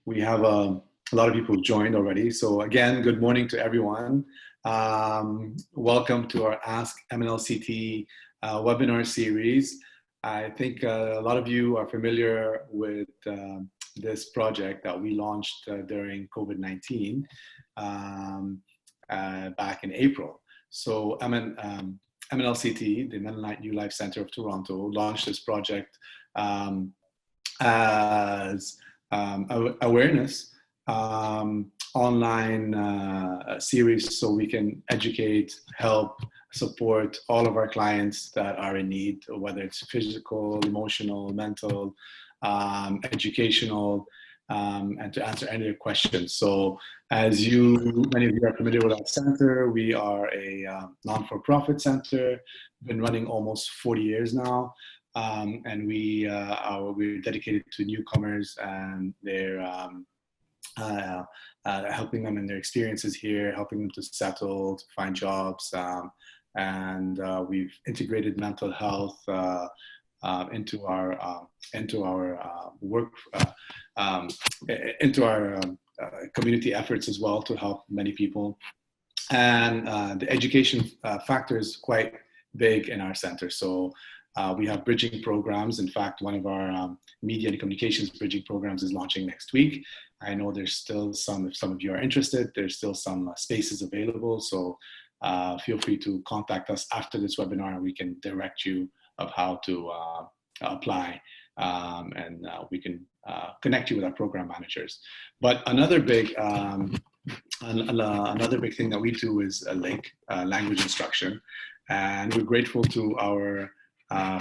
we have a lot of people joined already. So again, good morning to everyone. Welcome to our Ask MNLCT webinar series. I think a lot of you are familiar with this project that we launched during COVID-19 back in April. So MNLCT, the Mennonite New Life Center of Toronto, launched this project as awareness online series so we can educate, help, support all of our clients that are in need, whether it's physical, emotional, mental, educational, and to answer any questions. So as many of you are familiar with our center, we are a non-for-profit center, been running almost 40 years now. And we're dedicated to newcomers and their helping them in their experiences here, helping them to settle, to find jobs, and we've integrated mental health into our work, into our community efforts as well to help many people. And the education factor is quite big in our center. So we have bridging programs. In fact, one of our media and communications bridging programs is launching next week. I know there's still if some of you are interested, there's still some spaces available. So feel free to contact us after this webinar and we can direct you of how to apply, and we can connect you with our program managers. But another big thing that we do is LINC, language instruction. And we're grateful to our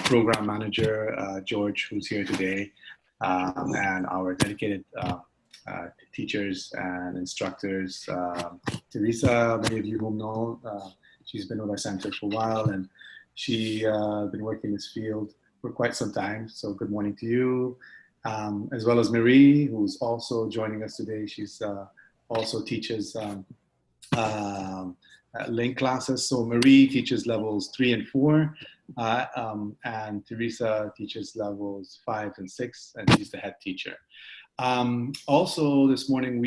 program manager, George, who's here today, and our dedicated teachers and instructors. Teresa, many of you will know, she's been with our center for a while, and she's been working in this field for quite some time. So good morning to you, as well as Marie, who's also joining us today. She's also teaches LINC classes. So Marie teaches levels 3 and 4, and Teresa teaches levels 5 and 6, and she's the head teacher. Also this morning,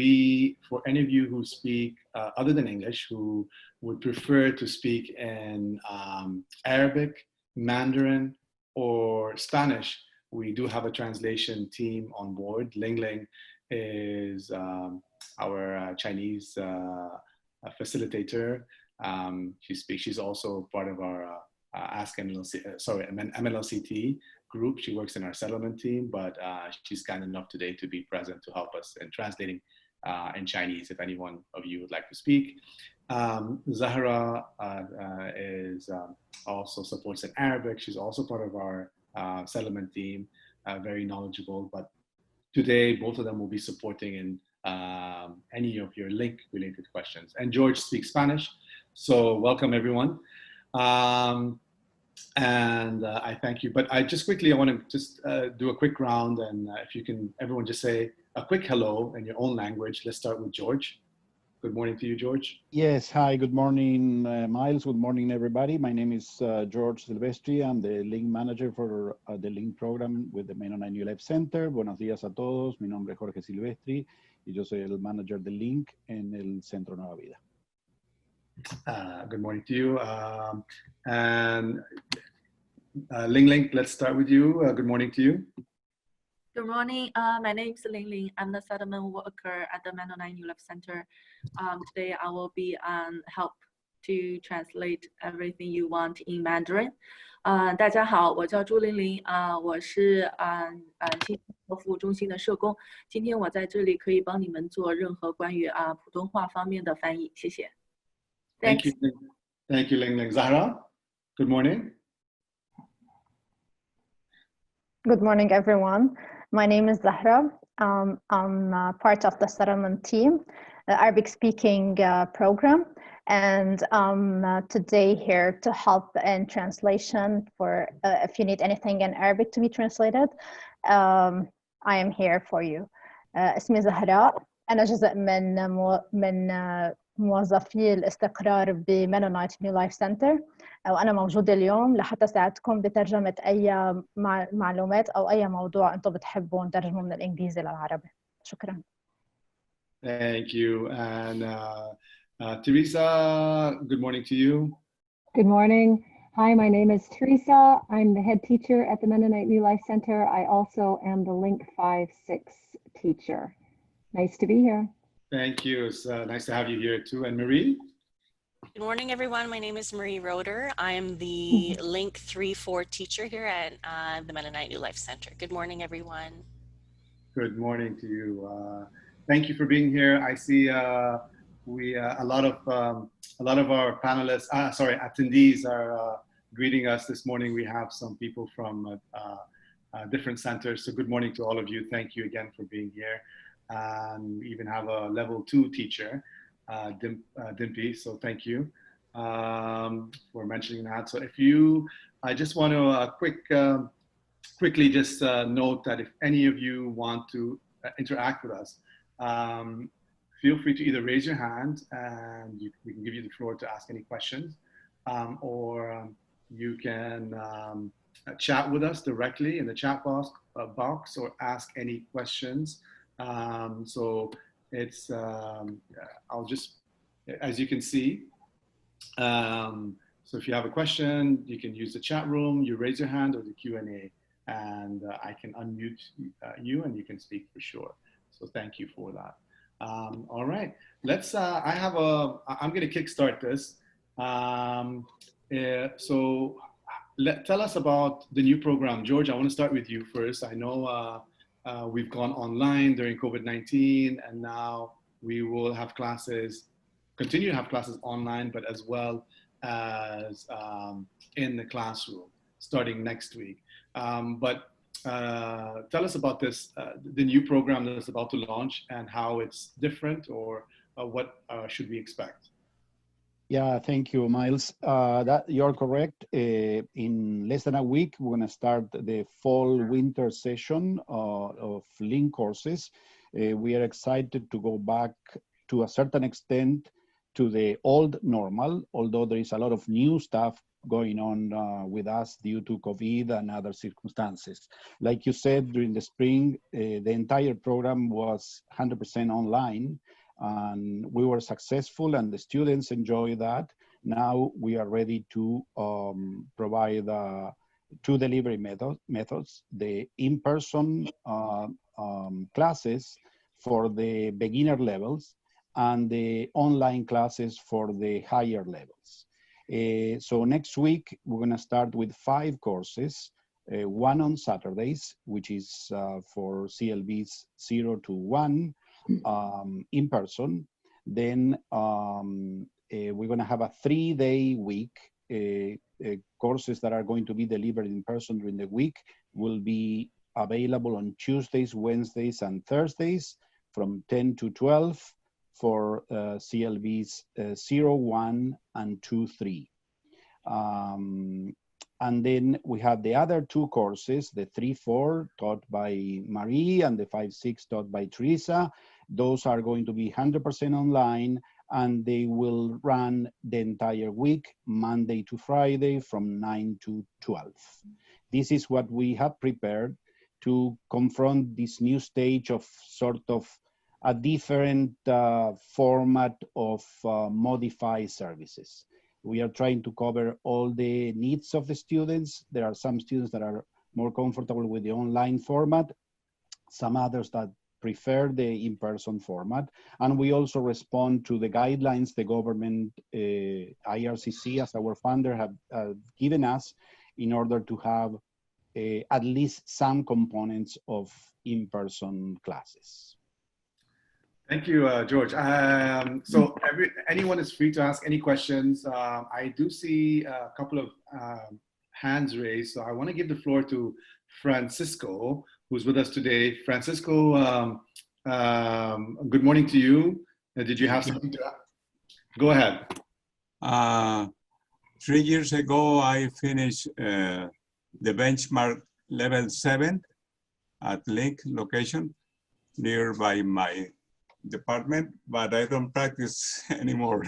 for any of you who speak other than English, who would prefer to speak in Arabic, Mandarin, or Spanish, we do have a translation team on board. Ling Ling is our Chinese facilitator. She's also part of our MNLCT group. She works in our settlement team, but she's kind enough today to be present to help us in translating in Chinese if anyone of you would like to speak. Zahra is also supports in Arabic. She's also part of our settlement team, very knowledgeable. But today, both of them will be supporting in any of your LINC related questions. And George speaks Spanish, so welcome everyone. And I thank you. But I want to just do a quick round, and if you can, everyone just say a quick hello in your own language. Let's start with George. Good morning to you, George. Yes, hi, good morning, Miles. Good morning, everybody. My name is George Silvestri. I'm the LINC manager for the LINC program with the Mennonite New Life Center. Buenos días a todos. Mi nombre es Jorge Silvestri y yo soy el manager de LINC en el Centro Nueva Vida. Good morning to you. And Ling Ling, let's start with you. Good morning to you. Good morning. My name is Ling Ling. I'm the settlement worker at the Mennonite New Life Center. Today I will be help to translate everything you want in Mandarin. 大家好，我叫朱玲玲，我是新生服务中心的社工。今天我在这里可以帮你们做任何关于普通话方面的翻译，谢谢。Thank you, Ling Ling. Zahra, good morning. Good morning, everyone. My name is Zahra. I'm part of the settlement team, the Arabic-speaking program, and I'm today here to help in translation for if you need anything in Arabic to be translated. I am here for you. اسمي زهراء. أنا جزء من موظفي الاستقرار بمينونايت نيو لايف سنتر، وأنا موجودة اليوم لحتى أساعدكم بترجمة أي معلومات أو أي موضوع أنتم بتحبوا نترجمه من الإنجليزي للعربي. شكراً. Thank you. And Teresa, good morning to you. Good morning. Hi, my name is Teresa. I'm the head teacher at the Mennonite New Life Center. I also am the LINC 5-6 teacher. Nice to be here. Thank you. It's nice to have you here too. And Marie? Good morning, everyone. My name is Marie Roeder. I am the LINC 3-4 teacher here at the Mennonite New Life Center. Good morning, everyone. Good morning to you. Thank you for being here. I see a lot of our panelists, attendees are greeting us this morning. We have some people from different centers. So good morning to all of you. Thank you again for being here. And we even have a level 2 teacher, Dimpi. So thank you for mentioning that. So I just want to quickly just note that if any of you want to interact with us, feel free to either raise your hand and we can give you the floor to ask any questions, or you can chat with us directly in the chat box or ask any questions. So it's, I'll just, as you can see, so if you have a question, you can use the chat room, you raise your hand or the Q&A, and I can unmute you and you can speak for sure. So thank you for that. All right, let's, I'm gonna kickstart this. So tell us about the new program. George, I wanna start with you first. I know we've gone online during COVID-19 and now we will have classes, continue to have classes online, but as well as in the classroom starting next week. But tell us about this, the new program that's about to launch and how it's different, or what should we expect? Yeah, thank you, Miles. That you're correct. In less than a week, we're going to start the fall-winter session of LINC courses. We are excited to go back to a certain extent to the old normal, although there is a lot of new stuff going on with us due to COVID and other circumstances. Like you said, during the spring, the entire program was 100% online, and we were successful and the students enjoy that. Now we are ready to provide two delivery methods, the in-person classes for the beginner levels and the online classes for the higher levels. So next week, we're gonna start with 5 courses, one on Saturdays, which is for CLBs 0 to 1 in person. Then we're gonna have a 3-day week. Courses that are going to be delivered in person during the week will be available on Tuesdays, Wednesdays, and Thursdays from 10 to 12 for CLBs 0, 1, and 2, 3. And then we have the other 2 courses, the 3-4 taught by Marie and the 5-6 taught by Teresa. Those are going to be 100% online, and they will run the entire week, Monday to Friday from 9 to 12. This is what we have prepared to confront this new stage of sort of a different format of modified services. We are trying to cover all the needs of the students. There are some students that are more comfortable with the online format, some others that prefer the in-person format. And we also respond to the guidelines the government, IRCC as our funder, have given us in order to have at least some components of in-person classes. Thank you, George. So anyone is free to ask any questions. I do see a couple of hands raised, so I want to give the floor to Francisco, who's with us today. Francisco, good morning to you. Did you have something to add? Go ahead. 3 years ago, I finished the benchmark level 7 at LINC location nearby my department, but I don't practice anymore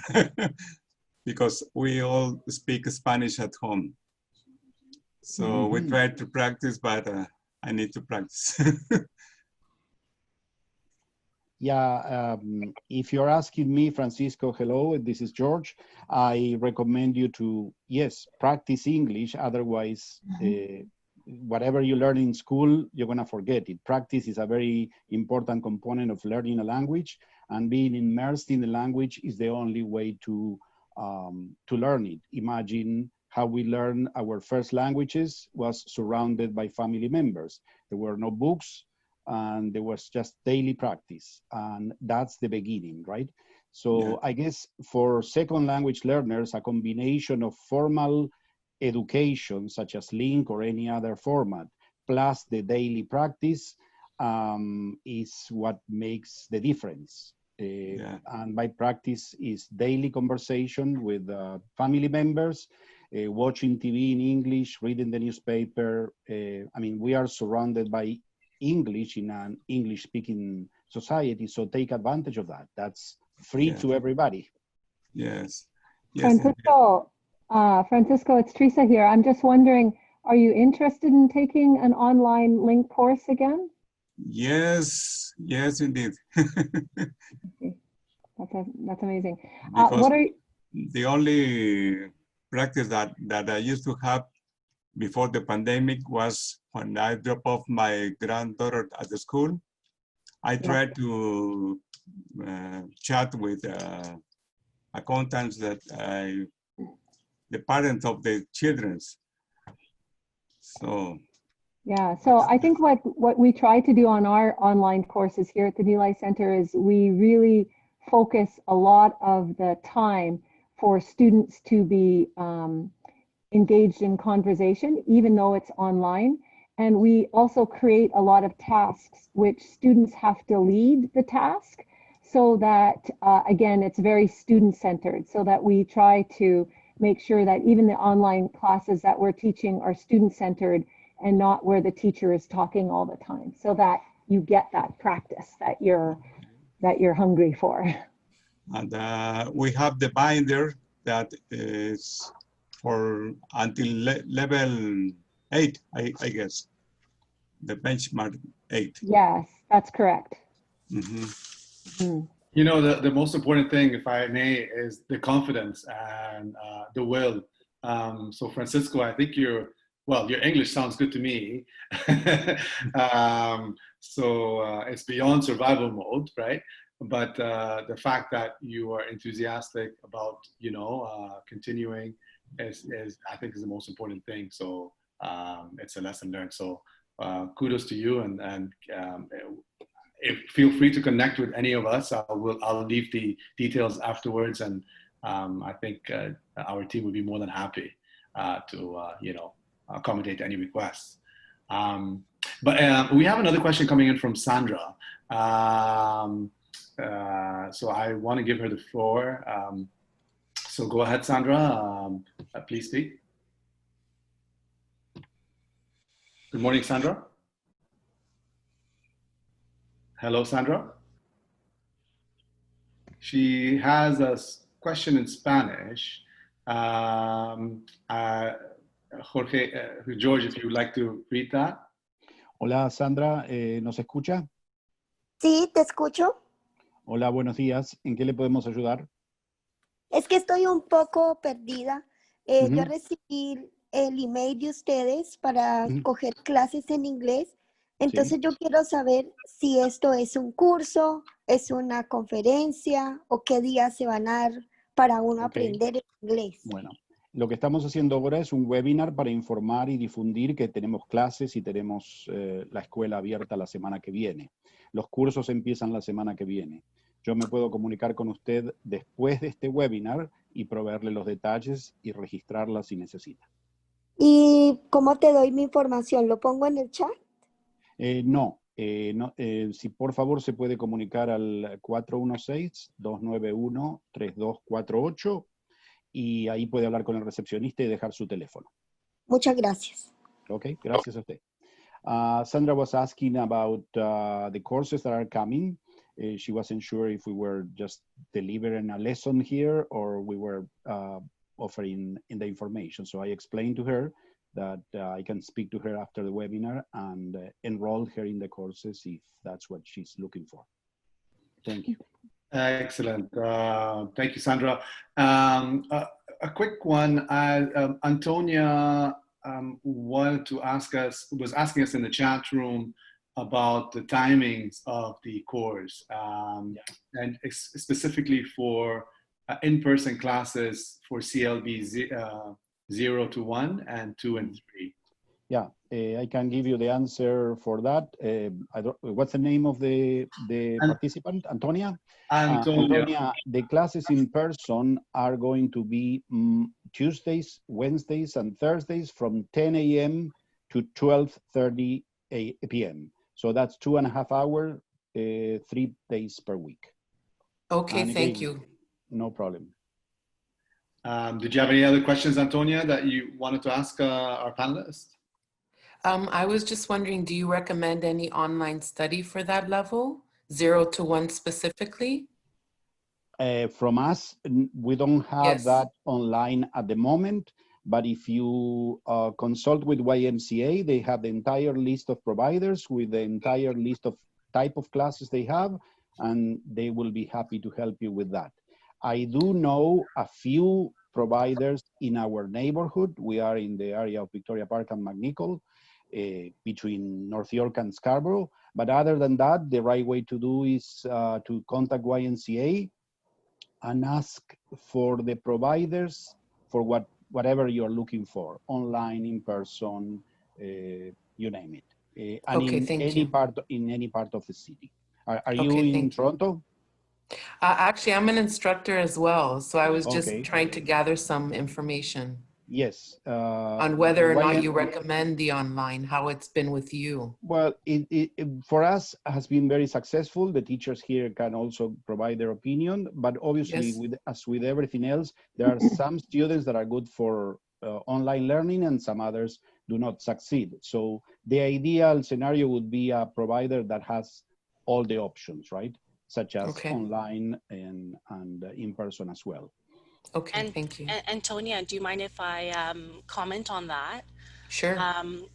because we all speak Spanish at home. So we try to practice, but I need to practice. Yeah, if you're asking me, Francisco, hello, this is George. I recommend you to, yes, practice English. Otherwise, whatever you learn in school, you're gonna forget it. Practice is a very important component of learning a language, and being immersed in the language is the only way to learn it. Imagine how we learned our first languages was surrounded by family members. There were no books, and there was just daily practice, and that's the beginning, right? So I guess for second language learners, a combination of formal education such as LINC or any other format plus the daily practice is what makes the difference. And by practice is daily conversation with family members, watching TV in English, reading the newspaper. I mean, we are surrounded by English in an English-speaking society, so take advantage of that. That's free to everybody. Yes. Francisco, it's Teresa here. I'm just wondering, are you interested in taking an online LINC course again? Yes, yes, indeed. That's amazing. What are the only practice that I used to have before the pandemic was when I dropped off my granddaughter at the school. I tried to chat with accountants that the parents of the children. So so I think what we try to do on our online courses here at the New Life Center is we really focus a lot of the time for students to be engaged in conversation, even though it's online. And we also create a lot of tasks which students have to lead the task, so that, again, it's very student-centered, so that we try to make sure that even the online classes that we're teaching are student-centered and not where the teacher is talking all the time, so that you get that practice that you're hungry for. And we have the binder that is for until level 8, I guess. The benchmark 8. Yes, that's correct. You know, the most important thing, if I may, is the confidence and the will. So Francisco, I think your English sounds good to me. It's beyond survival mode, right? But the fact that you are enthusiastic about, continuing is I think is the most important thing. So it's a lesson learned. So kudos to you, and feel free to connect with any of us. I'll leave the details afterwards, and I think our team would be more than happy to accommodate any requests. But we have another question coming in from Sandra. So I want to give her the floor. So go ahead, Sandra. Please speak. Good morning, Sandra. Hello, Sandra. She has a question in Spanish. George, if you would like to read that. Hola, Sandra, ¿nos escucha? Sí, te escucho. Hola, buenos días. ¿En qué le podemos ayudar? Es que estoy un poco perdida. Yo recibí el email de ustedes para coger clases en inglés. Entonces yo quiero saber si esto es un curso, es una conferencia o qué días se van a dar para uno aprender inglés. Bueno, lo que estamos haciendo ahora es un webinar para informar y difundir que tenemos clases y tenemos la escuela abierta la semana que viene. Los cursos empiezan la semana que viene. Yo me puedo comunicar con usted después de este webinar y proveerle los detalles y registrarla si necesita. ¿Y cómo te doy mi información? ¿Lo pongo en el chat? No, si por favor se puede comunicar al 416-291-3248 y ahí puede hablar con el recepcionista y dejar su teléfono. Muchas gracias. Okay, gracias a usted. Sandra was asking about the courses that are coming. She wasn't sure if we were just delivering a lesson here or we were offering in the information. So I explained to her that I can speak to her after the webinar and enroll her in the courses if that's what she's looking for. Thank you. Excellent. Thank you, Sandra. A quick one. Antonia wanted to was asking us in the chat room about the timings of the course, and specifically for in-person classes for CLB 0 to 1 and 2 and 3. Yeah, I can give you the answer for that. What's the name of the participant? Antonia? Antonia, the classes in person are going to be Tuesdays, Wednesdays, and Thursdays from 10 a.m. to 12:30 p.m. So that's 2.5 hours, 3 days per week. Okay, thank you. No problem. Did you have any other questions, Antonia, that you wanted to ask our panelists? I was just wondering, do you recommend any online study for that level, 0 to 1 specifically? From us, we don't have that online at the moment, but if you consult with YMCA, they have the entire list of providers with the entire list of type of classes they have, and they will be happy to help you with that. I do know a few providers in our neighborhood. We are in the area of Victoria Park and McNichol, between North York and Scarborough. But other than that, the right way to do is to contact YMCA and ask for the providers for whatever you're looking for, online, in person, you name it. And Okay, in any part of the city. Are you in Toronto? Actually, I'm an instructor as well, so I was just trying to gather some information. Yes. On whether or not you recommend the online, how it's been with you. Well, it for us has been very successful. The teachers here can also provide their opinion, but obviously, as with everything else, there are some students that are good for online learning and some others do not succeed. So the ideal scenario would be a provider that has all the options, right? Such as online and in person as well. Okay, and, thank you. Antonia, do you mind if I comment on that? Sure.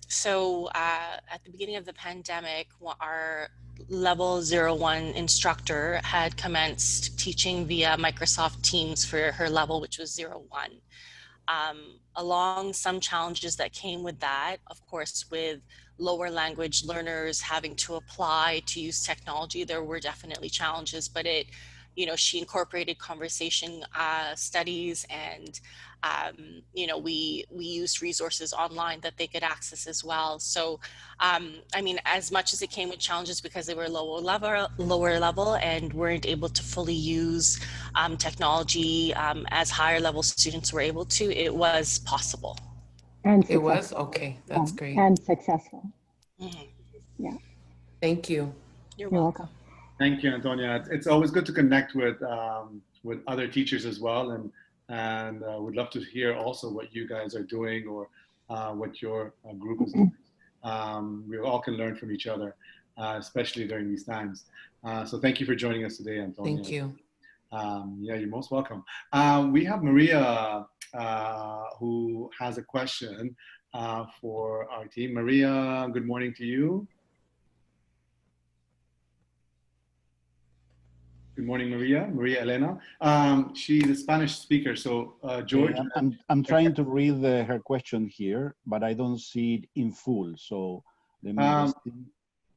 So at the beginning of the pandemic, our level 01 instructor had commenced teaching via Microsoft Teams for her level, which was 01. Along some challenges that came with that, of course, with lower language learners having to apply to use technology, there were definitely challenges, but she incorporated conversation studies, and we used resources online that they could access as well. So I mean, as much as it came with challenges because they were lower level and weren't able to fully use technology as higher level students were able to, it was possible. And it was? Okay, that's great. And successful. Mm-hmm. Yeah. Thank you. You're welcome. Thank you, Antonia. It's always good to connect with other teachers as well, and would love to hear also what you guys are doing or what your group is doing. We all can learn from each other, especially during these times. So thank you for joining us today, Antonia. Thank you. Yeah, you're most welcome. We have Maria who has a question for our team. Maria, good morning to you. Good morning, Maria. Maria Elena. She's a Spanish speaker. So, George. I'm trying to read her question here, but I don't see it in full. So, let me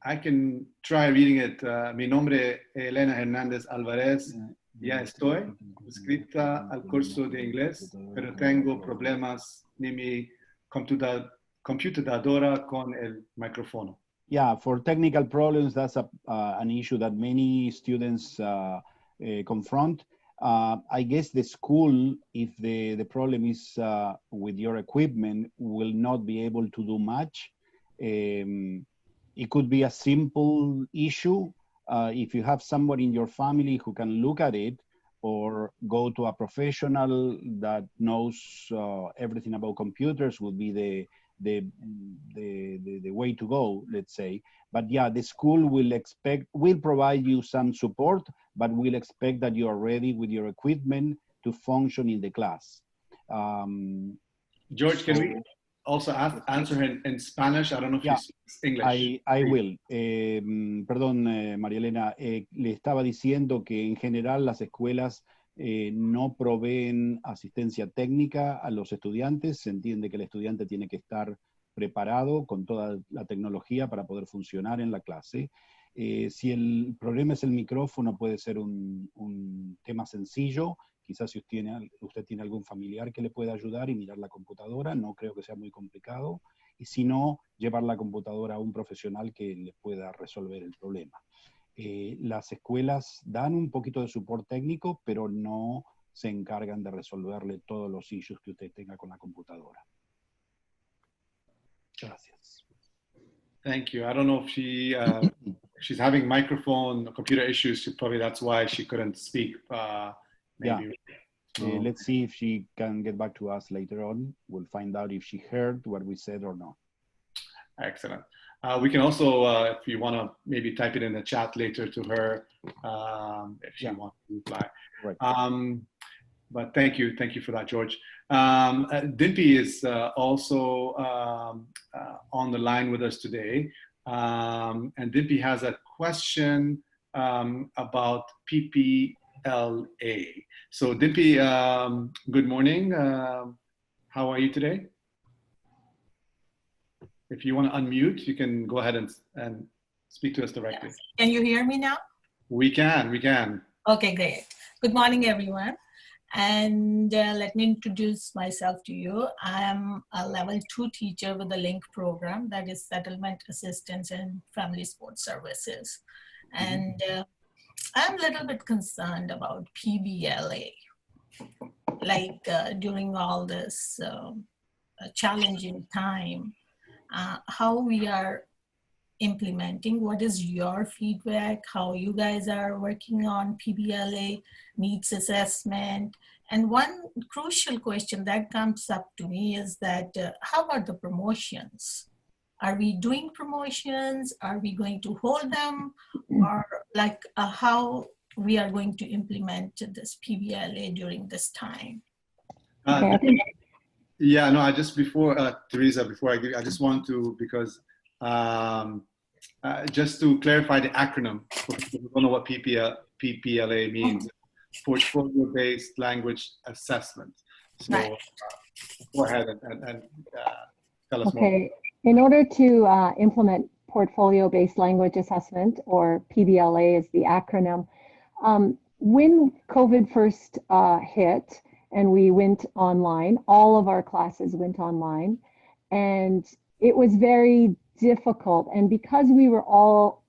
I can try reading it. Mi nombre Elena Hernández Álvarez. Ya estoy inscrita al curso de inglés, pero tengo problemas en mi computadora con el micrófono. Yeah, for technical problems, that's an issue that many students confront. I guess the school, if the problem is with your equipment, will not be able to do much. It could be a simple issue. If you have somebody in your family who can look at it, or go to a professional that knows everything about computers, would be the way to go, let's say. But yeah, the school will provide you some support, but will expect that you are ready with your equipment to function in the class. George, can we also answer her in Spanish. I don't know if you speak English. I will. Perdón, María Elena, le estaba diciendo que en general las escuelas no proveen asistencia técnica a los estudiantes. Se entiende que el estudiante tiene que estar preparado con toda la tecnología para poder funcionar en la clase. Si el problema es el micrófono, puede ser un tema sencillo. Quizás si usted tiene algún familiar que le pueda ayudar y mirar la computadora, no creo que sea muy complicado. Y si no, llevar la computadora a un profesional que le pueda resolver el problema. Las escuelas dan un poquito de soporte técnico, pero no se encargan de resolverle todos los issues que usted tenga con la computadora. Gracias. Thank you. I don't know if she's having microphone or computer issues. Probably that's why she couldn't speak. Maybe. Yeah. Let's see if she can get back to us later on. We'll find out if she heard what we said or not. Excellent. We can also, if you want to maybe type it in the chat later to her, if she wants to reply. Right. But thank you for that, George. Dimpi is also on the line with us today. And Dimpi has a question about PPLA. So Dimpi, good morning. How are you today? If you want to unmute, you can go ahead and speak to us directly. Yes. Can you hear me now? We can. Okay, great. Good morning, everyone. And let me introduce myself to you. I am a level 2 teacher with the LINC program, that is Settlement Assistance and Family Support Services. And I'm a little bit concerned about PBLA. Like during all this challenging time, how we are implementing, what is your feedback, how you guys are working on PBLA needs assessment. And one crucial question that comes up to me is that how about the promotions? Are we doing promotions? Are we going to hold them? Or like how we are going to implement this PBLA during this time? Yeah, no, I just Teresa, before I give you, I just want to, because just to clarify the acronym, for people who don't know what PPLA means, Portfolio-Based Language Assessment. So go ahead and tell us more. Okay, in order to implement Portfolio-Based Language Assessment, or PBLA is the acronym, when COVID first hit, and we went online, all of our classes went online, and it was very difficult. And because we were all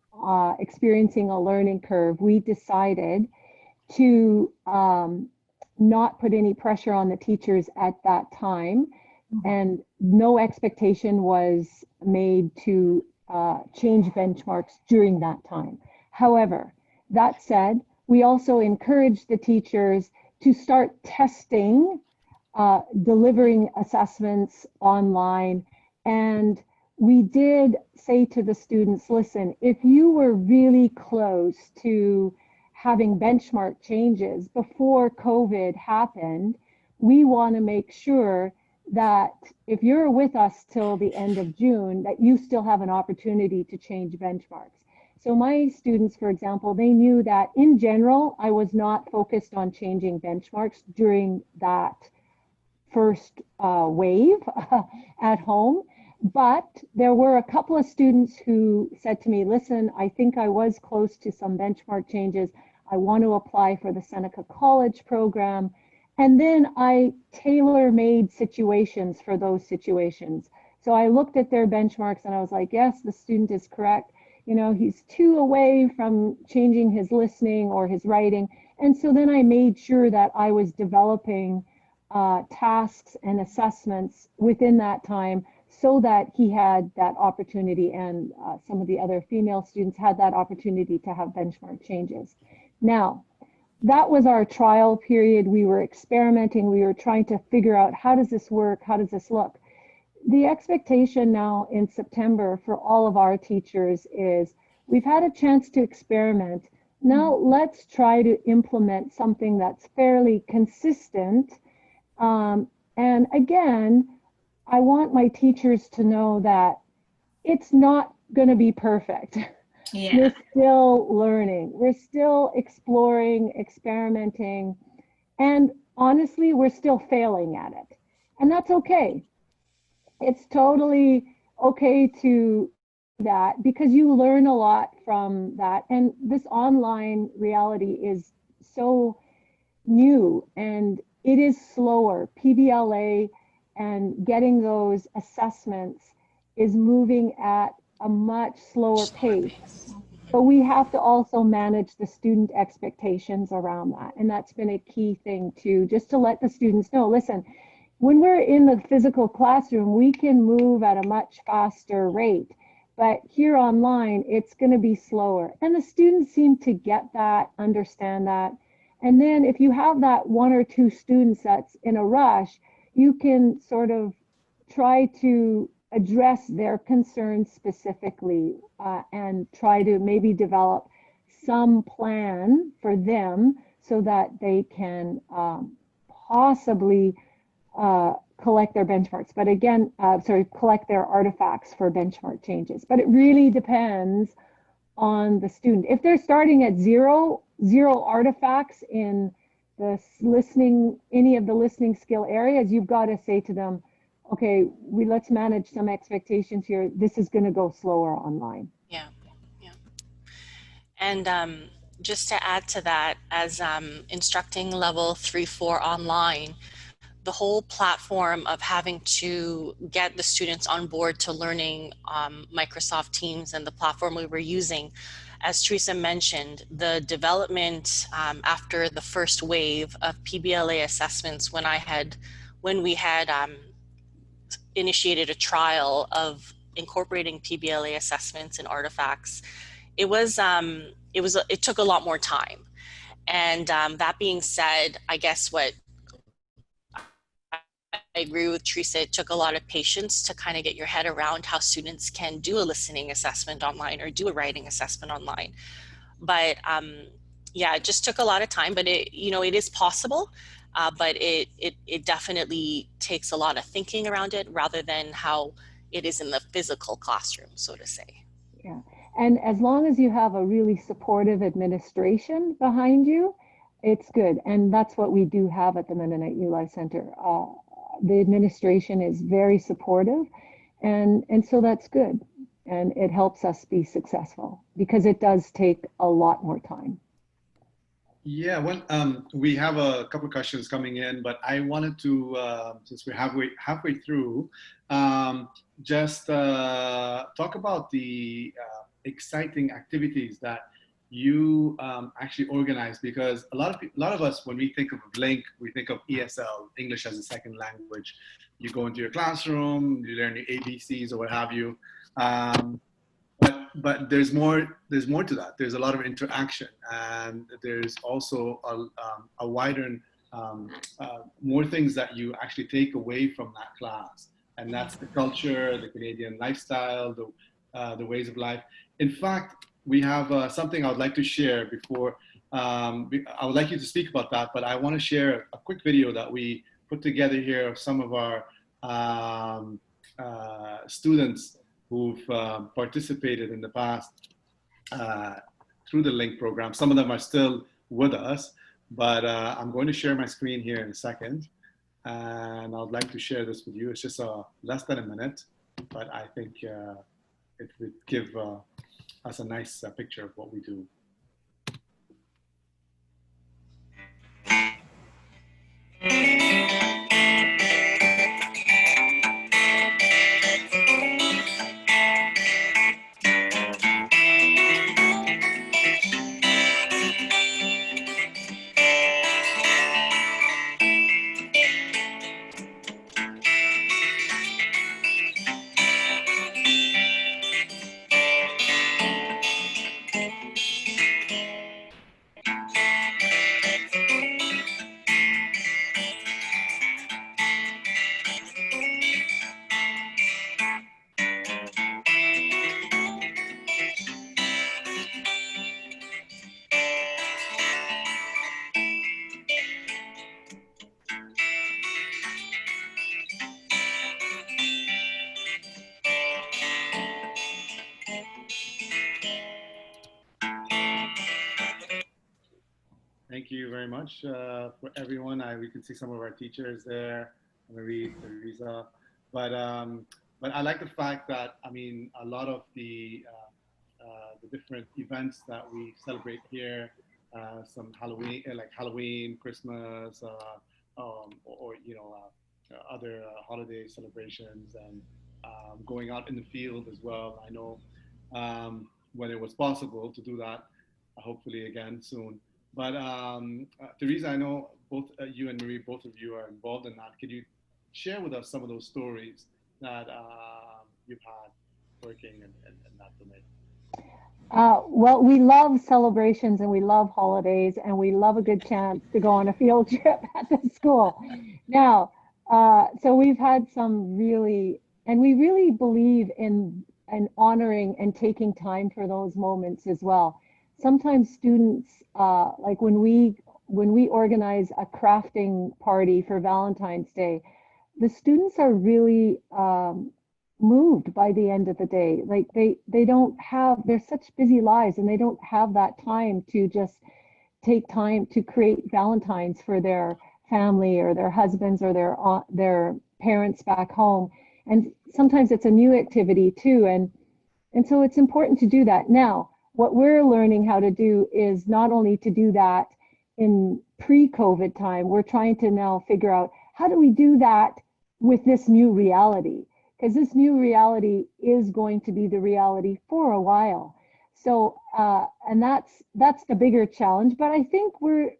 experiencing a learning curve, we decided to not put any pressure on the teachers at that time, and no expectation was made to change benchmarks during that time. However, that said, we also encouraged the teachers to start testing, delivering assessments online. And we did say to the students, listen, if you were really close to having benchmark changes before COVID happened, we want to make sure that if you're with us till the end of June, that you still have an opportunity to change benchmarks. So my students, for example, they knew that in general, I was not focused on changing benchmarks during that first wave at home. But there were a couple of students who said to me, listen, I think I was close to some benchmark changes. I want to apply for the Seneca College program. And then I tailor-made situations for those situations. So I looked at their benchmarks and I was like, yes, the student is correct. You know, he's 2 away from changing his listening or his writing. And so then I made sure that I was developing tasks and assessments within that time so that he had that opportunity, and some of the other female students had that opportunity to have benchmark changes. Now, that was our trial period. We were experimenting. We were trying to figure out, how does this work? How does this look? The expectation now in September for all of our teachers is, we've had a chance to experiment. Now let's try to implement something that's fairly consistent. And again, I want my teachers to know that it's not going to be perfect. Yeah. We're still learning. We're still exploring, experimenting, and honestly, we're still failing at it. And that's okay. It's totally okay to do that because you learn a lot from that. And this online reality is so new and it is slower. PBLA and getting those assessments is moving at a much slower pace. But we have to also manage the student expectations around that. And that's been a key thing too, just to let the students know, listen, when we're in the physical classroom, we can move at a much faster rate. But here online, it's going to be slower. And the students seem to get that, understand that. And then if you have that one or two students that's in a rush, you can sort of try to address their concerns specifically and try to maybe develop some plan for them so that they can possibly collect their benchmarks. But again, collect their artifacts for benchmark changes. But it really depends on the student. If they're starting at zero artifacts in the listening, any of the listening skill areas, you've got to say to them, okay, let's manage some expectations here. This is going to go slower online. Yeah, yeah. And just to add to that, as instructing level 3-4 online, the whole platform of having to get the students on board to learning Microsoft Teams and the platform we were using, as Teresa mentioned, the development after the first wave of PBLA assessments, when we had initiated a trial of incorporating PBLA assessments and artifacts, it took a lot more time. And that being said, I guess what I agree with Teresa, it took a lot of patience to kind of get your head around how students can do a listening assessment online or do a writing assessment online. But yeah, it just took a lot of time, but it is possible, but it definitely takes a lot of thinking around it rather than how it is in the physical classroom, so to say. Yeah, and as long as you have a really supportive administration behind you, it's good. And that's what we do have at the Mennonite New Life Center. The administration is very supportive, and so that's good. And it helps us be successful because it does take a lot more time. Yeah, well, we have a couple of questions coming in, but I wanted to, since we're halfway through, just talk about the exciting activities that you actually organize, because a lot of us, when we think of LINC, we think of ESL, English as a second language. You go into your classroom, you learn your ABCs or what have you. But there's more to that. There's a lot of interaction, and there's also a wider, more things that you actually take away from that class. And that's the culture, the Canadian lifestyle, the ways of life. In fact, we have something I would like to share before. I would like you to speak about that, but I want to share a quick video that we put together here of some of our students who've participated in the past through the LINC program. Some of them are still with us, but I'm going to share my screen here in a second. And I'd like to share this with you. It's just less than a minute, but I think it would give us a nice picture of what we do. Thank you very much for everyone. We can see some of our teachers there, Marie, Teresa, but I like the fact that, I mean, a lot of the different events that we celebrate here, some Halloween, like Halloween, Christmas, or you know, other holiday celebrations, and going out in the field as well. I know when it was possible to do that, hopefully again soon. But Teresa, I know both you and Marie, both of you are involved in that. Could you share with us some of those stories that you've had working in that domain? Well, we love celebrations and we love holidays and we love a good chance to go on a field trip at the school. Now, so we've had some really, and we really believe in honoring and taking time for those moments as well. Sometimes students, like when we organize a crafting party for Valentine's Day, the students are really moved by the end of the day. Like they don't have, they're such busy lives and they don't have that time to just take time to create Valentines for their family or their husbands or their parents back home. And sometimes it's a new activity too. And so it's important to do that. Now, what we're learning how to do is not only to do that in pre-COVID time, we're trying to now figure out how do we do that with this new reality? Because this new reality is going to be the reality for a while. So, and that's the bigger challenge. But I think we're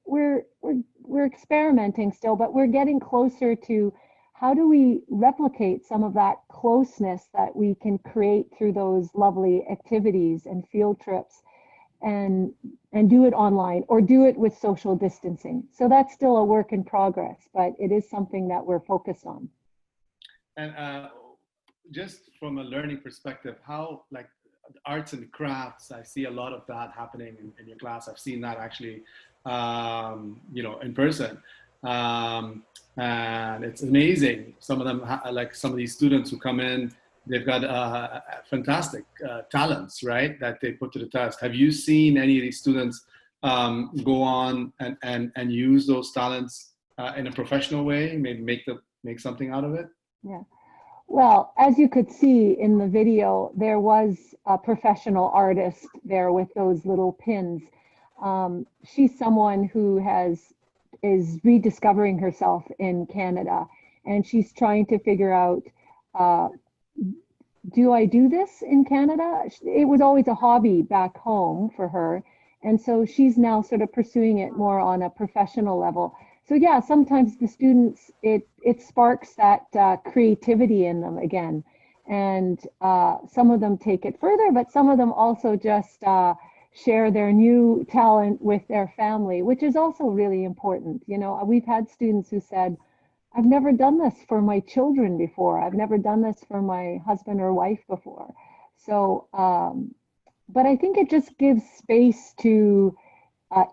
experimenting still, but we're getting closer to how do we replicate some of that closeness that we can create through those lovely activities and field trips, and do it online or do it with social distancing. So that's still a work in progress, but it is something that we're focused on. And just from a learning perspective, how, like, arts and crafts, I see a lot of that happening in your class. I've seen that actually, you know, in person. And it's amazing. Some of them, like some of these students who come in, they've got fantastic talents, right, that they put to the test. Have you seen any of these students go on and use those talents in a professional way, maybe make something out of it? Yeah. Well, as you could see in the video, there was a professional artist there with those little pins. She's someone who is rediscovering herself in Canada, and she's trying to figure out, do I do this in Canada? It was always a hobby back home for her, and so she's now sort of pursuing it more on a professional level. So yeah, sometimes the students, it sparks that creativity in them again, and some of them take it further, but some of them also just share their new talent with their family, which is also really important. You know, we've had students who said, I've never done this for my children before. I've never done this for my husband or wife before. So, but I think it just gives space to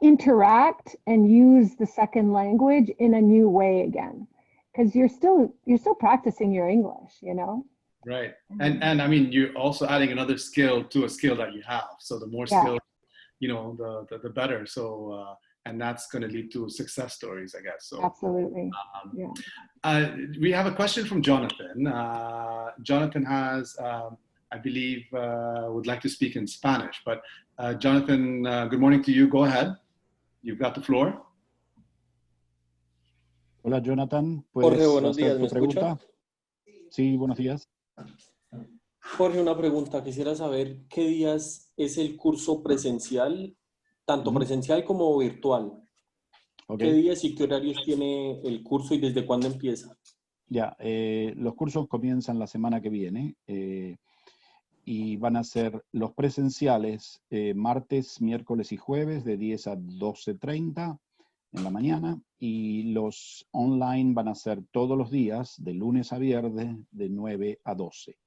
interact and use the second language in a new way again, because you're still practicing your English, you know? Right. And I mean, you're also adding another skill to a skill that you have. So the more skills, you know, the better. So, and that's going to lead to success stories, I guess. So absolutely. We have a question from Jonathan. Jonathan has, I believe, would like to speak in Spanish, but Jonathan, good morning to you. Go ahead. You've got the floor. Hola, Jonathan. Jorge, buenos días. ¿Me escucha? Sí, buenos días. Jorge, una pregunta. Quisiera saber qué días es el curso presencial, tanto presencial como virtual. ¿Qué días y qué horarios tiene el curso y desde cuándo empieza? Ya, los cursos comienzan la semana que viene y van a ser los presenciales martes, miércoles y jueves de 10 a 12:30 en la mañana, y los online van a ser todos los días de lunes a viernes de 9 a 12.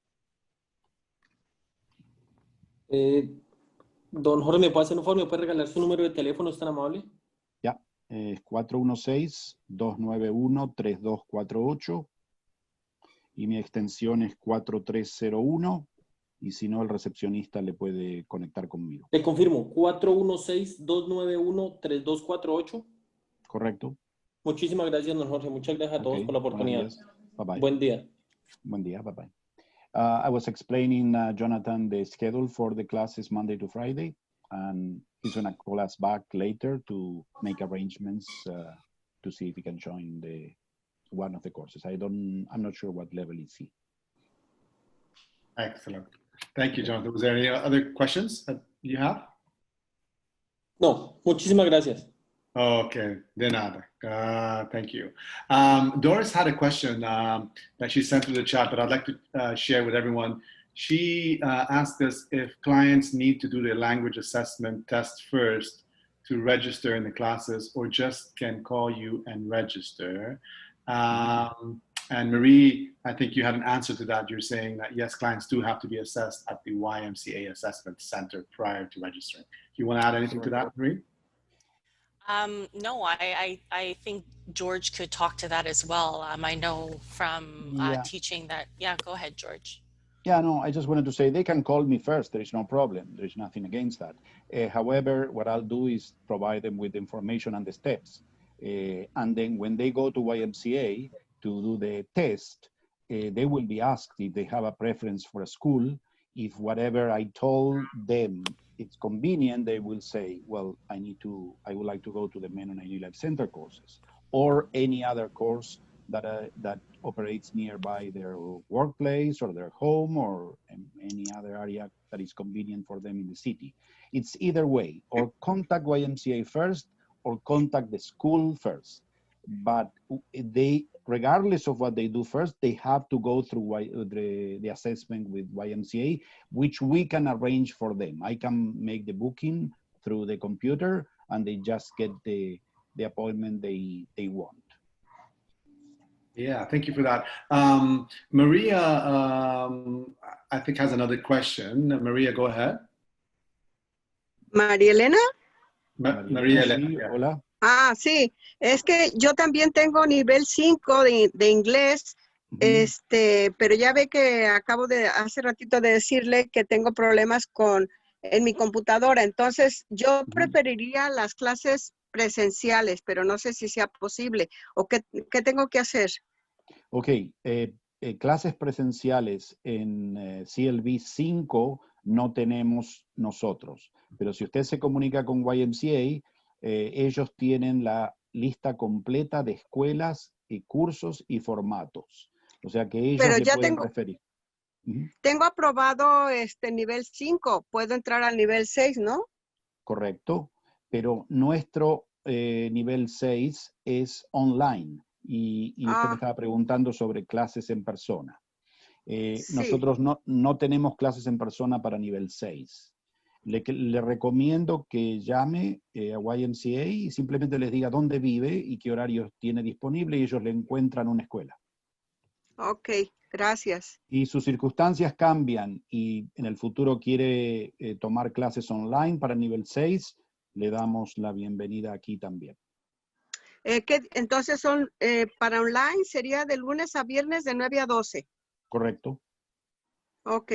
Don Jorge, ¿me puede hacer un favor? ¿Me puede regalar su número de teléfono? ¿Es tan amable? Ya, es 416-291-3248 y mi extensión es 4301. y si no, el recepcionista le puede conectar conmigo. Te confirmo, 416-291-3248. Correcto. Muchísimas gracias, don Jorge. Muchas gracias a todos por la oportunidad. Bye-bye. Buen día. Buen día. Bye-bye. I was explaining, Jonathan, the schedule for the classes Monday to Friday, and he's going to call us back later to make arrangements to see if he can join one of the courses. I'm not sure what level is he. Excellent. Thank you, Jonathan. Was there any other questions that you have? No, muchísimas gracias. Okay, de nada. Thank you. Doris had a question that she sent through the chat, but I'd like to share with everyone. She asked us if clients need to do their language assessment test first to register in the classes, or just can call you and register. And Marie, I think you had an answer to that. You're saying that yes, clients do have to be assessed at the YMCA Assessment Center prior to registering. Do you want to add anything to that, Marie? No, I think George could talk to that as well. I know from teaching that. Yeah, go ahead, George. Yeah, no, I just wanted to say they can call me first. There is no problem. There is nothing against that. However, what I'll do is provide them with information and the steps. And then when they go to YMCA to do the test, they will be asked if they have a preference for a school. If whatever I told them it's convenient, they will say, well, I would like to go to the Mennonite New Life Center courses, or any other course that operates nearby their workplace or their home, or any other area that is convenient for them in the city. It's either way, or contact YMCA first or contact the school first. But they, regardless of what they do first, they have to go through the assessment with YMCA, which we can arrange for them. I can make the booking through the computer, and they just get the appointment they want. Yeah, thank you for that. Maria, I think, has another question. Maria, go ahead. María Elena. María Elena. Sí, hola. Ah, sí, es que yo también tengo nivel 5 de inglés, pero ya ve que acabo de hace ratito de decirle que tengo problemas en mi computadora, entonces yo preferiría las clases presenciales, pero no sé si sea posible, o qué tengo que hacer. Ok, clases presenciales en CLB 5 no tenemos nosotros, pero si usted se comunica con YMCA, ellos tienen la lista completa de escuelas y cursos y formatos. O sea que ellos le pueden referir. Tengo aprobado nivel 5, puedo entrar al nivel 6, ¿no? Correcto, pero nuestro nivel 6 es online y usted me estaba preguntando sobre clases en persona. Sí. Nosotros no tenemos clases en persona para nivel 6. Le recomiendo que llame a YMCA y simplemente les diga dónde vive y qué horarios tiene disponible, y ellos le encuentran una escuela. Ok, gracias. Y sus circunstancias cambian y en el futuro quiere tomar clases online para nivel 6, le damos la bienvenida aquí también. Entonces para online sería de lunes a viernes de 9 a 12. Correcto. Ok.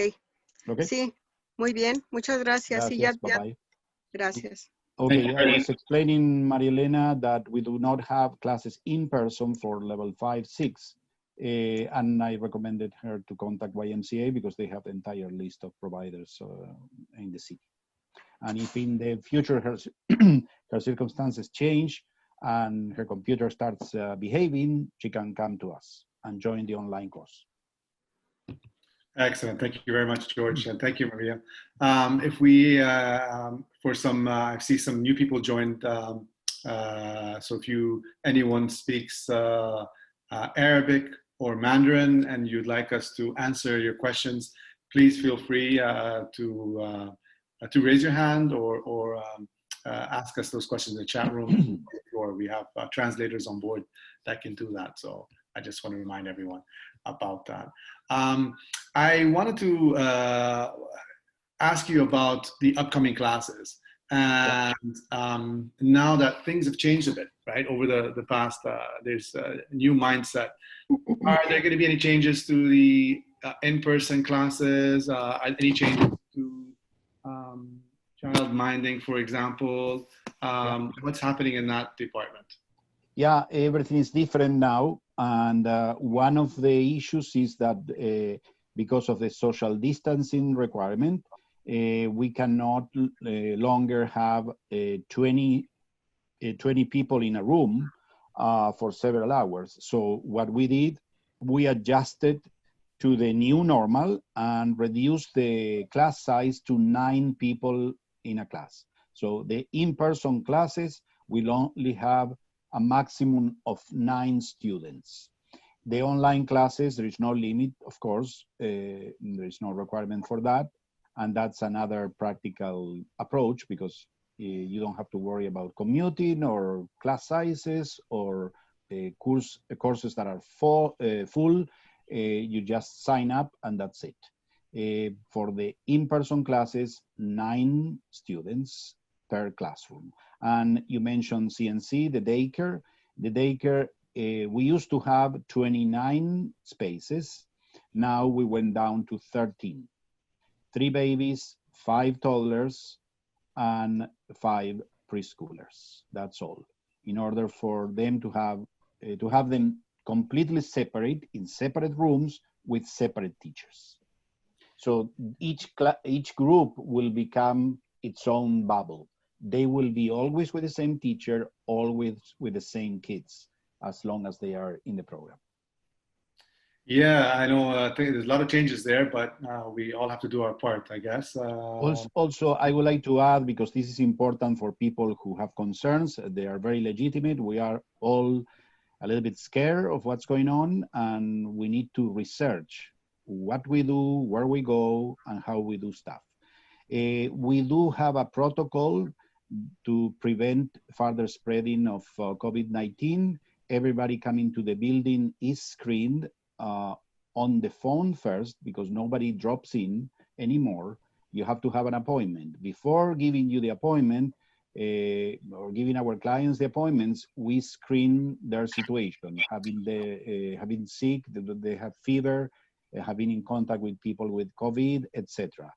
Sí. Muy bien, muchas gracias. Gracias, bye-bye. Gracias. Okay, I was explaining, Maria Elena, that we do not have classes in person for level 5, 6. And I recommended her to contact YMCA because they have the entire list of providers in the city. And if in the future her circumstances change and her computer starts behaving, she can come to us and join the online course. Excellent. Thank you very much, George. And thank you, Maria. If we, for some, I see some new people joined. So if anyone speaks Arabic or Mandarin and you'd like us to answer your questions, please feel free to raise your hand or ask us those questions in the chat room. Or we have translators on board that can do that. So I just want to remind everyone about that. I wanted to ask you about the upcoming classes. And now that things have changed a bit, right? Over the past, there's a new mindset. Are there going to be any changes to the in-person classes? Any changes to child minding, for example? What's happening in that department? Yeah, everything is different now. And one of the issues is that because of the social distancing requirement, we cannot longer have 20 people in a room for several hours. So what we did, we adjusted to the new normal and reduced the class size to 9 people in a class. So the in-person classes will only have a maximum of 9 students. The online classes, there is no limit, of course, there is no requirement for that. And that's another practical approach because you don't have to worry about commuting or class sizes or courses that are full. You just sign up and that's it. For the in-person classes, 9 students per classroom. And you mentioned CNC, the daycare. The daycare, we used to have 29 spaces. Now we went down to 13. 3 babies, 5 toddlers, and 5 preschoolers. That's all. In order for them to have them completely separate in separate rooms with separate teachers. So each group will become its own bubble. They will be always with the same teacher, always with the same kids, as long as they are in the program. Yeah, I know. I think there's a lot of changes there, but we all have to do our part, I guess. Also, I would like to add, because this is important for people who have concerns, they are very legitimate. We are all a little bit scared of what's going on, and we need to research what we do, where we go, and how we do stuff. We do have a protocol to prevent further spreading of COVID-19. Everybody coming to the building is screened on the phone first, because nobody drops in anymore. You have to have an appointment. Before giving you the appointment, or giving our clients the appointments, we screen their situation, having sick, they have fever, have been in contact with people with COVID, etc.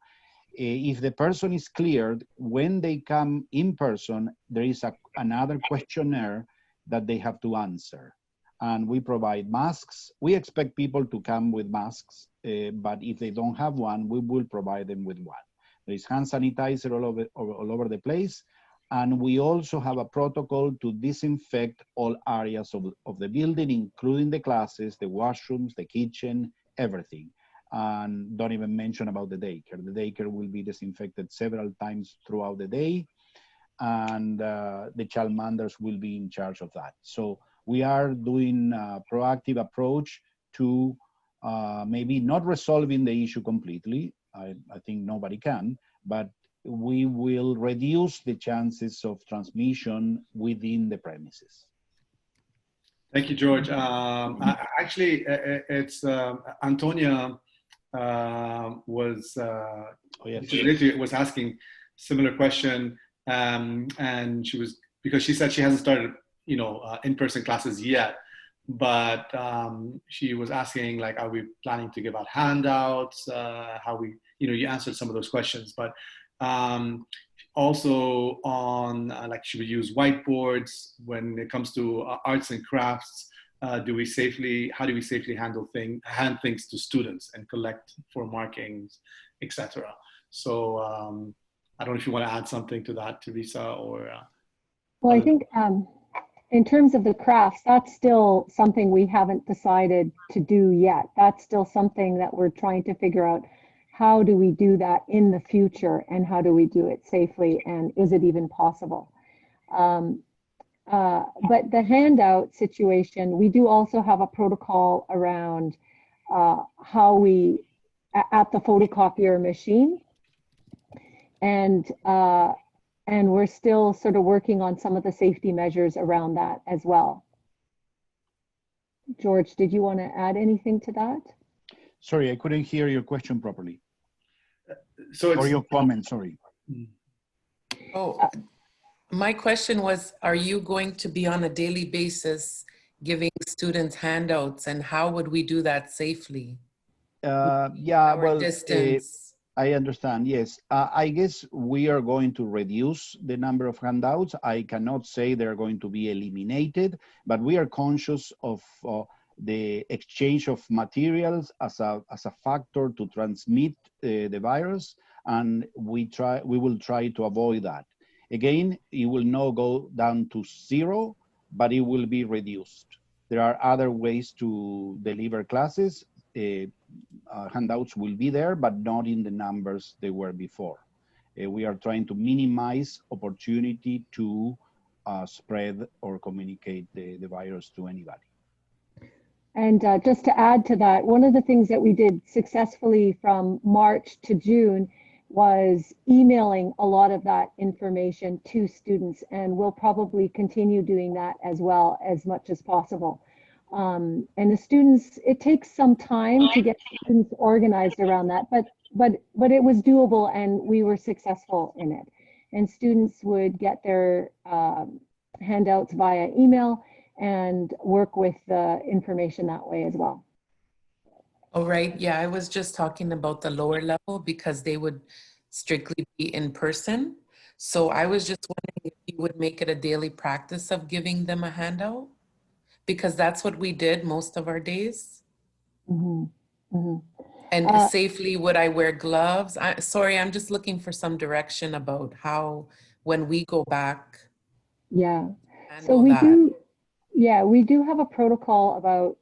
If the person is cleared, when they come in person, there is another questionnaire that they have to answer. And we provide masks. We expect people to come with masks, but if they don't have one, we will provide them with one. There is hand sanitizer all over the place. And we also have a protocol to disinfect all areas of the building, including the classes, the washrooms, the kitchen, everything. And don't even mention about the daycare. The daycare will be disinfected several times throughout the day. And the childminders will be in charge of that. So we are doing a proactive approach to maybe not resolving the issue completely. I think nobody can, but we will reduce the chances of transmission within the premises. Thank you, George. Actually, it's Antonia was asking similar question, and she was, because she said she hasn't started, in-person classes yet, but she was asking, like, are we planning to give out handouts? How we, you answered some of those questions, but also on like, should we use whiteboards when it comes to arts and crafts? How do we safely hand things to students and collect for markings, etc.? So I don't know if you want to add something to that, Teresa, or. Well, I think in terms of the crafts, that's still something we haven't decided to do yet. That's still something that we're trying to figure out. How do we do that in the future, and how do we do it safely, and is it even possible? But the handout situation, we do also have a protocol around how we, at the photocopier machine, and we're still sort of working on some of the safety measures around that as well. George, did you want to add anything to that? Sorry, I couldn't hear your question properly. So or your comment, sorry. Oh, my question was, are you going to be on a daily basis giving students handouts, and how would we do that safely? Yeah, Our well, distance. I understand, yes. I guess we are going to reduce the number of handouts. I cannot say they're going to be eliminated, but we are conscious of the exchange of materials as a factor to transmit the virus, and we will try to avoid that. Again, it will not go down to 0, but it will be reduced. There are other ways to deliver classes. Handouts will be there, but not in the numbers they were before. We are trying to minimize opportunity to spread or communicate the virus to anybody. And just to add to that, one of the things that we did successfully from March to June was emailing a lot of that information to students, and we'll probably continue doing that as well as much as possible. And the students, it takes some time to get students organized around that, but it was doable, and we were successful in it. And students would get their handouts via email and work with the information that way as well. Oh, right. Yeah, I was just talking about the lower level because they would strictly be in person. So I was just wondering if you would make it a daily practice of giving them a handout, because that's what we did most of our days. Mm-hmm. Mm-hmm. And safely, would I wear gloves? Sorry, I'm just looking for some direction about how, when we go back. Yeah. So we do. Yeah, we do have a protocol about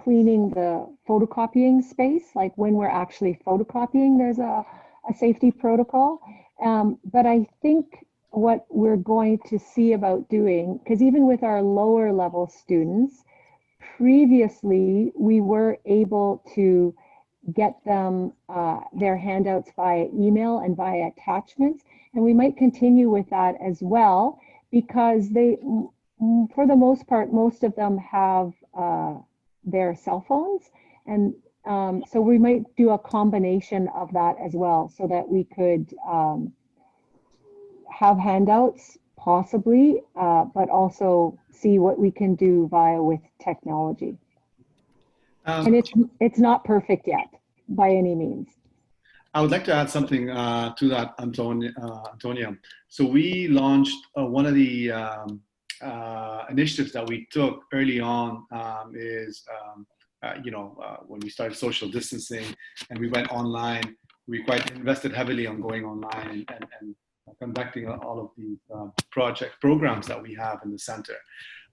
cleaning the photocopying space. Like when we're actually photocopying, there's a safety protocol. But I think what we're going to see about doing, because even with our lower level students, previously we were able to get them their handouts via email and via attachments. And we might continue with that as well, because they, for the most part, most of them have their cell phones. And so we might do a combination of that as well, so that we could have handouts possibly, but also see what we can do with technology. And it's not perfect yet by any means. I would like to add something to that, Antonia. So we launched one of the initiatives that we took early on is, when we started social distancing and we went online, we quite invested heavily on going online and conducting all of these programs that we have in the center.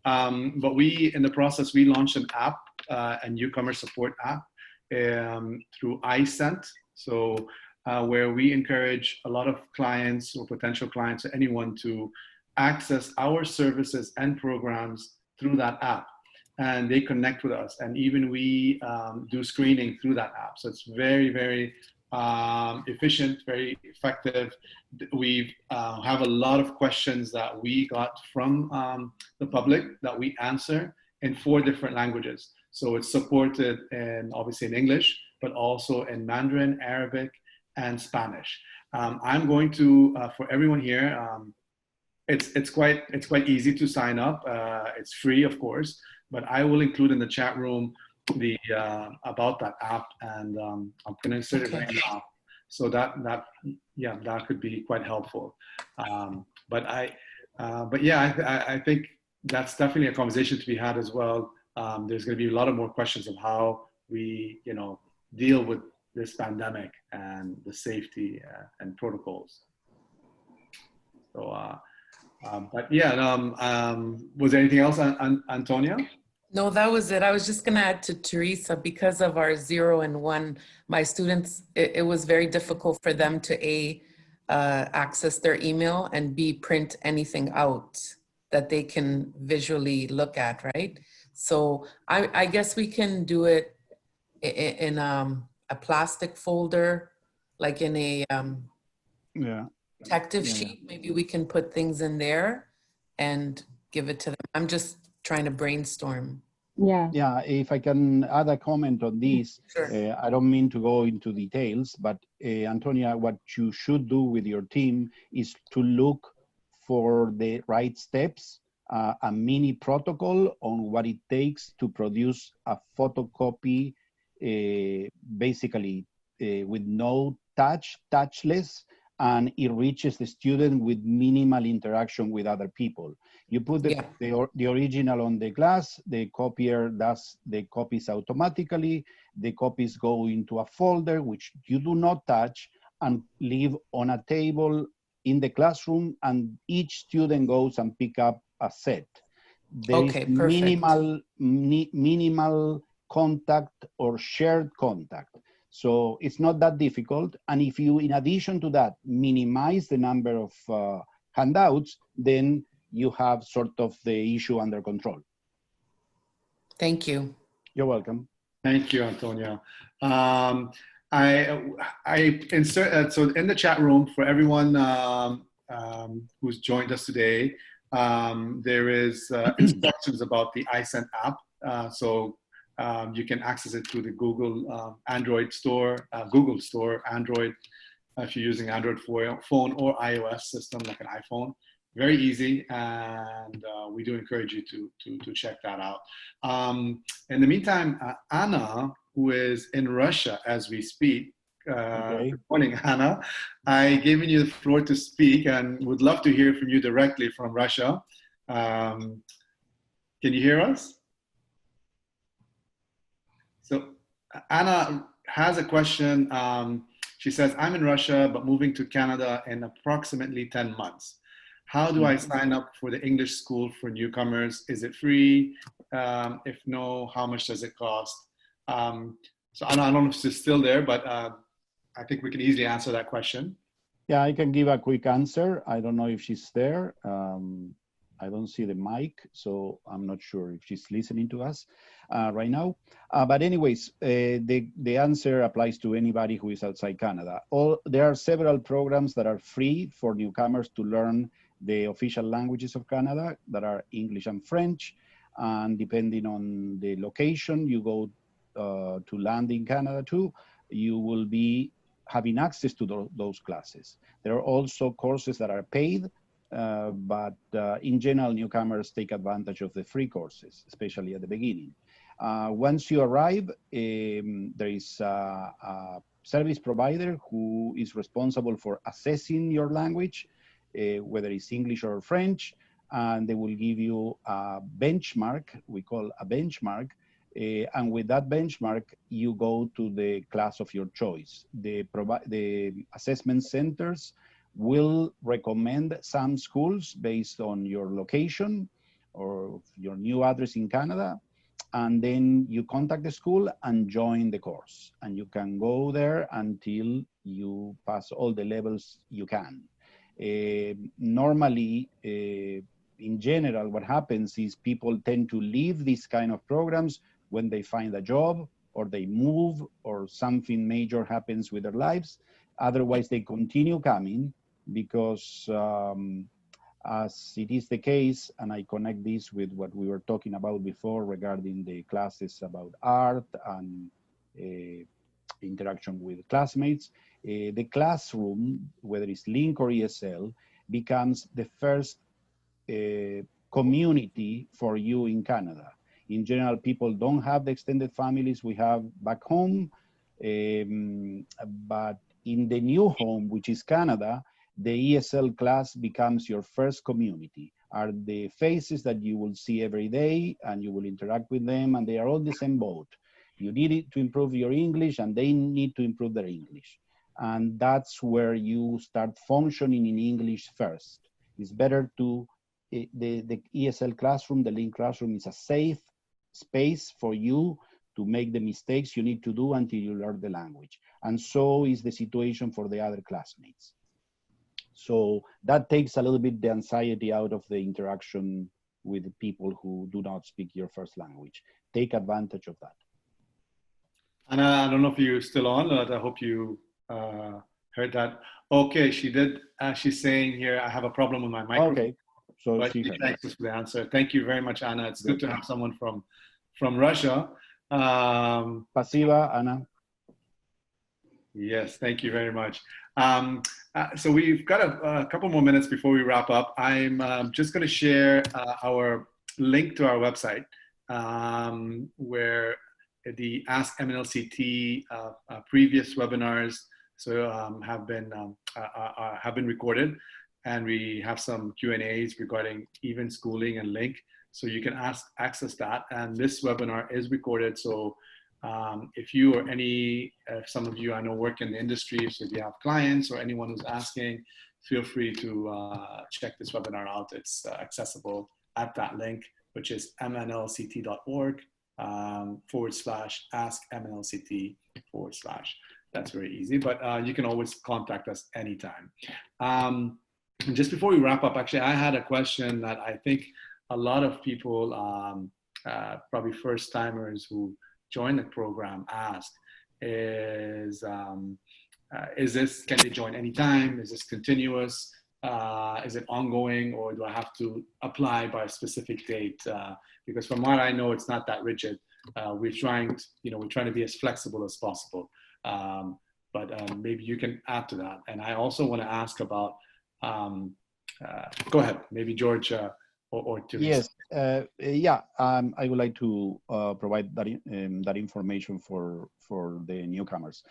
But in the process, we launched an app, a newcomer support app through iSent. So where we encourage a lot of clients or potential clients or anyone to access our services and programs through that app. And they connect with us. And even we do screening through that app. So it's very, very efficient, very effective. We have a lot of questions that we got from the public that we answer in 4 different languages. So it's supported obviously in English, but also in Mandarin, Arabic, and Spanish. I'm going to, for everyone here, it's quite easy to sign up. It's free, of course, but I will include in the chat room the about that app, and I'm going to insert it right now. So that could be quite helpful. But yeah, I think that's definitely a conversation to be had as well. There's going to be a lot of more questions of how we, deal with this pandemic and the safety and protocols. So, but yeah, was there anything else, Antonia? No, that was it. I was just going to add to Teresa, because of our 0 and 1, my students, it was very difficult for them to access their email, and B, print anything out that they can visually look at, right? So I guess we can do it in a plastic folder, like in a protective sheet. Maybe we can put things in there and give it to them. I'm just trying to brainstorm. Yeah, if I can add a comment on this, Sure. I don't mean to go into details, but Antonia, what you should do with your team is to look for the right steps, a mini protocol on what it takes to produce a photocopy, basically with no touchless, and it reaches the student with minimal interaction with other people. You put the original on the glass, the copier does the copies automatically, the copies go into a folder which you do not touch and leave on a table in the classroom, and each student goes and pick up a set. There is minimal contact or shared contact. So it's not that difficult. And if you, in addition to that, minimize the number of handouts, then you have sort of the issue under control. Thank you. You're welcome. Thank you, Antonia. I insert, so in the chat room for everyone who's joined us today, there is instructions about the iSend app. You can access it through the Google Android store, Google Store, Android, if you're using Android phone or iOS system like an iPhone. Very easy, and we do encourage you to check that out. In the meantime, Anna, who is in Russia as we speak, good morning, Anna. I've given you the floor to speak and would love to hear from you directly from Russia. Can you hear us? So Anna has a question. She says, I'm in Russia, but moving to Canada in approximately 10 months. How do I sign up for the English school for newcomers? Is it free? If no, how much does it cost? So I don't know if she's still there, but I think we can easily answer that question. Yeah, I can give a quick answer. I don't know if she's there. I don't see the mic, so I'm not sure if she's listening to us right now. But anyways, the answer applies to anybody who is outside Canada. There are several programs that are free for newcomers to learn the official languages of Canada that are English and French. And depending on the location you go to land in Canada too, you will be having access to those classes. There are also courses that are paid, but in general, newcomers take advantage of the free courses, especially at the beginning. Once you arrive, there is a service provider who is responsible for assessing your language, whether it's English or French, and they will give you a benchmark, we call a benchmark, and with that benchmark, you go to the class of your choice. The assessment centers will recommend some schools based on your location or your new address in Canada, and then you contact the school and join the course. And you can go there until you pass all the levels you can. Normally, in general, what happens is people tend to leave these kind of programs when they find a job or they move or something major happens with their lives. Otherwise, they continue coming because as it is the case, and I connect this with what we were talking about before regarding the classes about art and interaction with classmates, the classroom, whether it's LINC or ESL, becomes the first community for you in Canada. In general, people don't have the extended families we have back home, but in the new home, which is Canada, the ESL class becomes your first community, are the faces that you will see every day and you will interact with them, and they are all the same boat. You need it to improve your English and they need to improve their English. And that's where you start functioning in English first. It's better to, the ESL classroom, the LINC classroom is a safe space for you to make the mistakes you need to do until you learn the language. And so is the situation for the other classmates. So that takes a little bit the anxiety out of the interaction with people who do not speak your first language. Take advantage of that. Anna, I don't know if you're still on, but I hope you heard that. Okay, she did. She's saying here, I have a problem with my microphone. Okay, so but she thanks us for the answer. Thank you very much, Anna. It's good to have someone from from Russia. Спасибо, Anna. Yes, thank you very much. So we've got a couple more minutes before we wrap up. I'm just going to share our link to our website, where the Ask MNLCT previous webinars have been recorded, and we have some Q&As regarding even schooling and LINC. So you can access that, and this webinar is recorded. So if you or some of you I know work in the industry, so if you have clients or anyone who's asking, feel free to check this webinar out. It's accessible at that link, which is mnlct.org /askmnlct /. That's very easy, but you can always contact us anytime. Just before we wrap up, actually, I had a question that I think a lot of people, probably first timers who join the program, ask is this, can they join anytime? Is this continuous? Is it ongoing, or do I have to apply by a specific date? Because from what I know, it's not that rigid. We're trying to be as flexible as possible. But maybe you can add to that. And I also want to ask about, go ahead, maybe George or Teresa. Yes, I would like to provide that information for the newcomers.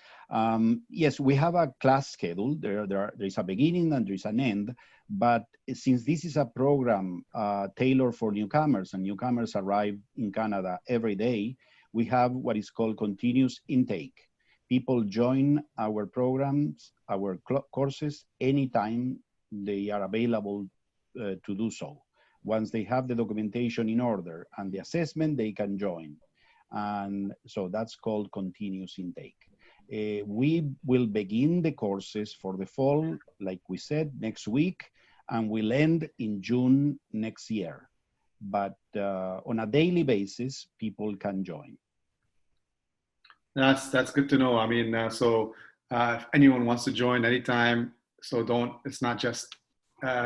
Yes, we have a class schedule. There is a beginning and there is an end, but since this is a program tailored for newcomers, and newcomers arrive in Canada every day, we have what is called continuous intake. People join our programs, our courses, anytime they are available to do so. Once they have the documentation in order and the assessment, they can join. And so that's called continuous intake. We will begin the courses for the fall, like we said, next week, and we'll end in June next year. But on a daily basis, people can join. That's good to know. I mean, if anyone wants to join anytime, it's not just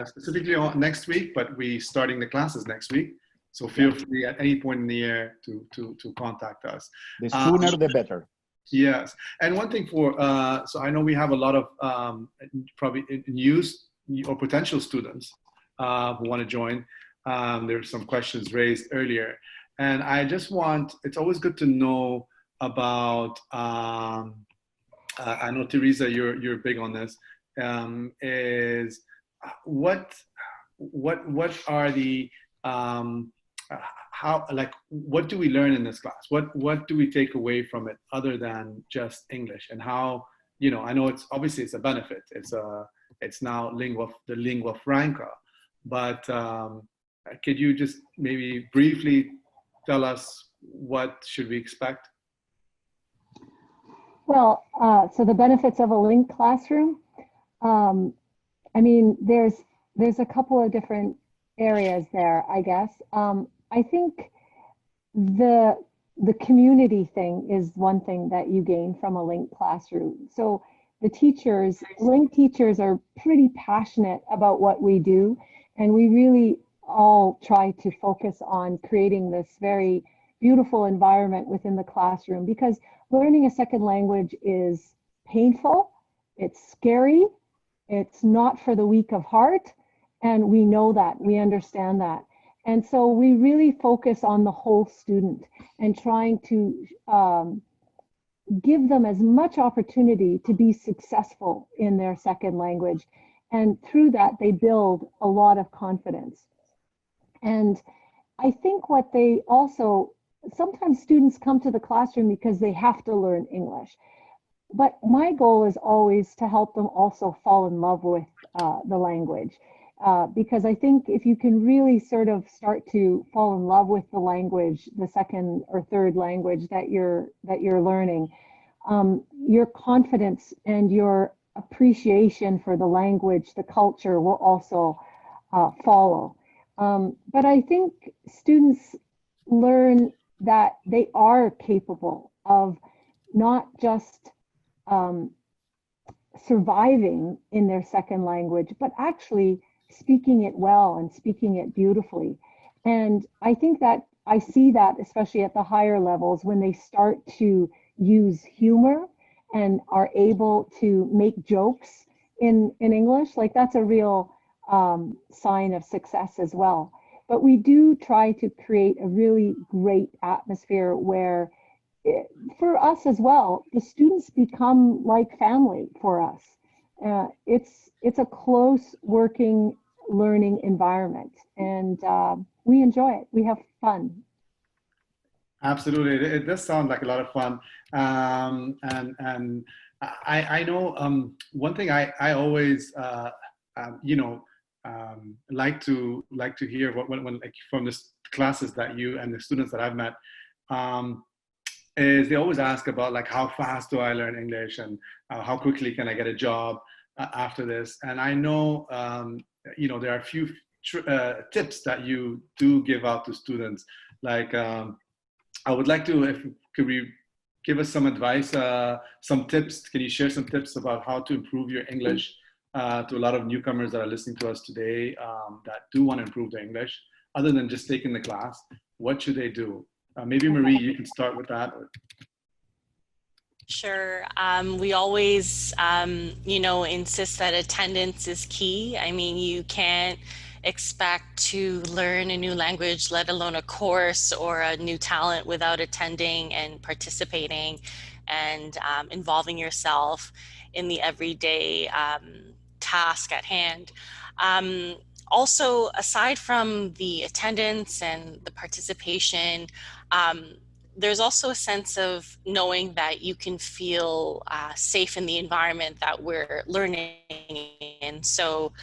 specifically on next week, but we starting the classes next week. So feel free at any point in the year to contact us. The sooner the better. Yes, and one thing so I know we have a lot of probably new or potential students who want to join. There's some questions raised earlier, and I just it's always good to know about, I know Teresa, you're big on this, is what are the what do we learn in this class? What do we take away from it other than just English? And how, I know it's obviously it's a benefit. It's now the lingua franca, but could you just maybe briefly tell us what should we expect? Well, so the benefits of a LINC classroom, I mean, there's a couple of different areas there, I guess. I think the community thing is one thing that you gain from a LINC classroom. So the LINC teachers are pretty passionate about what we do, and we really all try to focus on creating this very beautiful environment within the classroom, because learning a second language is painful, it's scary, it's not for the weak of heart, and we know that, we understand that. And so we really focus on the whole student and trying to give them as much opportunity to be successful in their second language. And through that, they build a lot of confidence. And I think what they also, sometimes students come to the classroom because they have to learn English. But my goal is always to help them also fall in love with the language. Because I think if you can really sort of start to fall in love with the language, the second or third language that you're learning, your confidence and your appreciation for the language, the culture will also follow. But I think students learn that they are capable of not just surviving in their second language, but actually speaking it well and speaking it beautifully. And I think that I see that especially at the higher levels when they start to use humor and are able to make jokes in English, like that's a real sign of success as well. But we do try to create a really great atmosphere where for us as well, the students become like family for us. It's a close working learning environment, and we enjoy it. We have fun. Absolutely, it does sound like a lot of fun. And I know one thing I always like to hear when like from the classes that you and the students that I've met. Is they always ask about like how fast do I learn English and how quickly can I get a job after this? And I know there are a few tips that you do give out to students. Like I would like to, could we give us some advice, some tips? Can you share some tips about how to improve your English to a lot of newcomers that are listening to us today that do want to improve their English, other than just taking the class? What should they do? Maybe Marie, you can start with that. Sure. We always, insist that attendance is key. I mean, you can't expect to learn a new language, let alone a course or a new talent, without attending and participating and involving yourself in the everyday task at hand. Also, aside from the attendance and the participation, there's also a sense of knowing that you can feel safe in the environment that we're learning in. So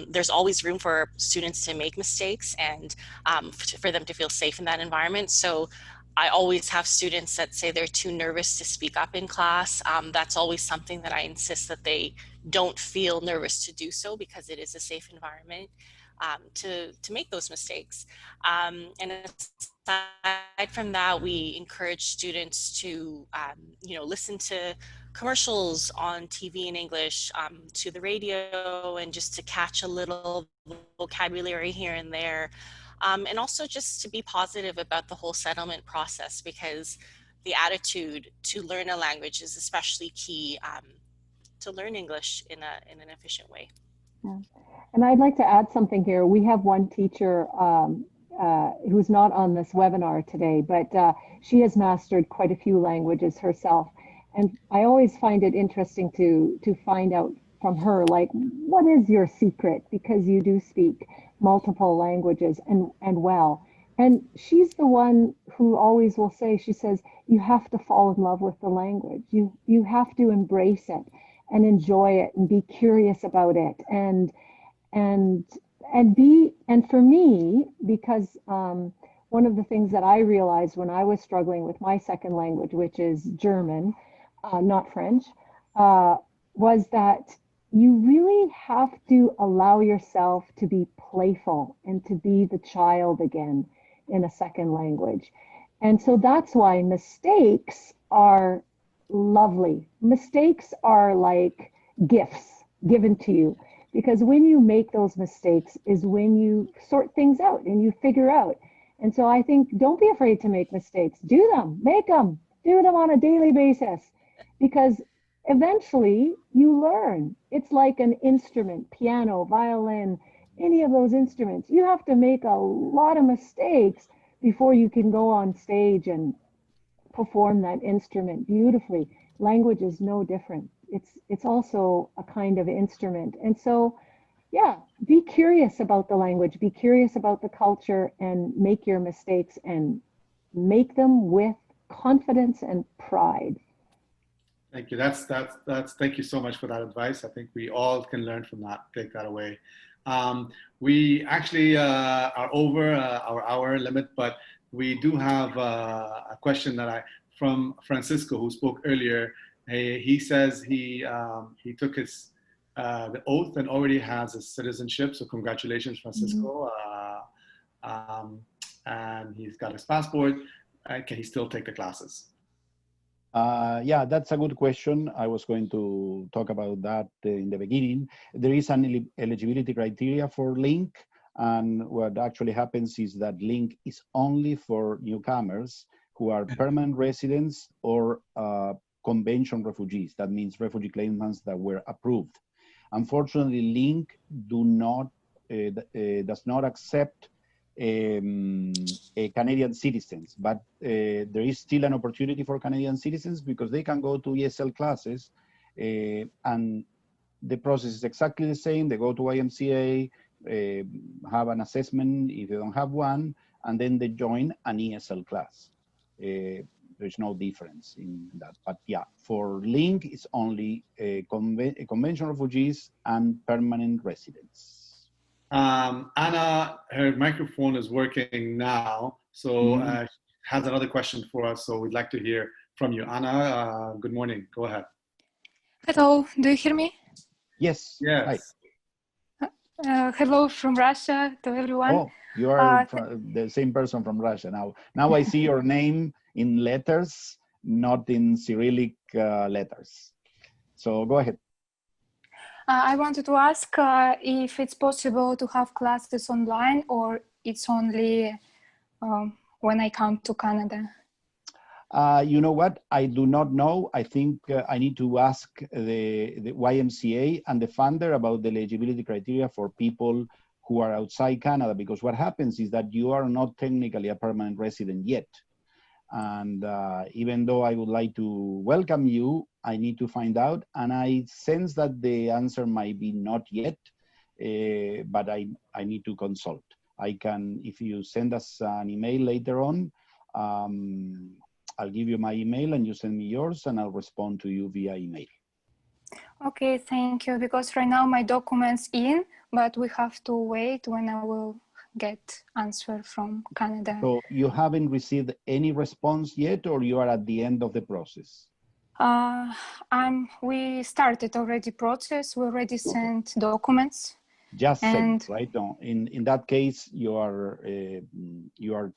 there's always room for students to make mistakes and for them to feel safe in that environment. So I always have students that say they're too nervous to speak up in class. That's always something that I insist that they don't feel nervous to do so, because it is a safe environment to make those mistakes. And aside from that, we encourage students to, listen to commercials on TV in English, to the radio, and just to catch a little vocabulary here and there. And also just to be positive about the whole settlement process, because the attitude to learn a language is especially key to learn English in an efficient way. Yeah. And I'd like to add something here. We have one teacher who's not on this webinar today, but she has mastered quite a few languages herself. And I always find it interesting to find out from her, like, what is your secret? Because you do speak multiple languages and well. And she's the one who always will say, she says, you have to fall in love with the language. You have to embrace it and enjoy it and be curious about it. And for me, because one of the things that I realized when I was struggling with my second language, which is German, not French, was that you really have to allow yourself to be playful and to be the child again in a second language. And so that's why mistakes are lovely. Mistakes are like gifts given to you, because when you make those mistakes is when you sort things out and you figure out. And so I think don't be afraid to make mistakes. Do them, make them, do them on a daily basis, because eventually you learn. It's like an instrument, piano, violin, any of those instruments. You have to make a lot of mistakes before you can go on stage and perform that instrument beautifully. Language is no different. It's also a kind of instrument. And so, yeah, be curious about the language, be curious about the culture, and make your mistakes and make them with confidence and pride. Thank you. Thank you so much for that advice. I think we all can learn from that, take that away. We actually are over our hour limit, but we do have a question from Francisco, who spoke earlier. He says he took the oath and already has his citizenship. So congratulations, Francisco. And he's got his passport. Can he still take the classes? Yeah, that's a good question. I was going to talk about that in the beginning. There is an eligibility criteria for LINC. And what actually happens is that LINC is only for newcomers who are permanent residents or convention refugees. That means refugee claimants that were approved. Unfortunately, LINC does not accept Canadian citizens, but there is still an opportunity for Canadian citizens because they can go to ESL classes and the process is exactly the same. They go to YMCA, have an assessment if they don't have one, and then they join an ESL class. There's no difference in that. But yeah, for LINC, it's only convention refugees and permanent residents. Anna, her microphone is working now, so she has another question for us, so we'd like to hear from you. Anna, good morning. Go ahead. Hello, do you hear me? Yes. Yes. Hi. Hello from Russia to everyone. Oh, you are the same person from Russia now. Now I see your name in letters, not in Cyrillic letters. So go ahead. I wanted to ask if it's possible to have classes online or it's only when I come to Canada. You know what? I do not know. I think I need to ask the YMCA and the funder about the eligibility criteria for people who are outside Canada, because what happens is that you are not technically a permanent resident yet. And even though I would like to welcome you, I need to find out. And I sense that the answer might be not yet, but I need to consult. I can, if you send us an email later on, I'll give you my email and you send me yours and I'll respond to you via email. Okay, thank you. Because right now my documents in, but we have to wait when I will get answer from Canada. So you haven't received any response yet, or you are at the end of the process? We started already process. We already sent documents. Just sent, right? No, in that case, you are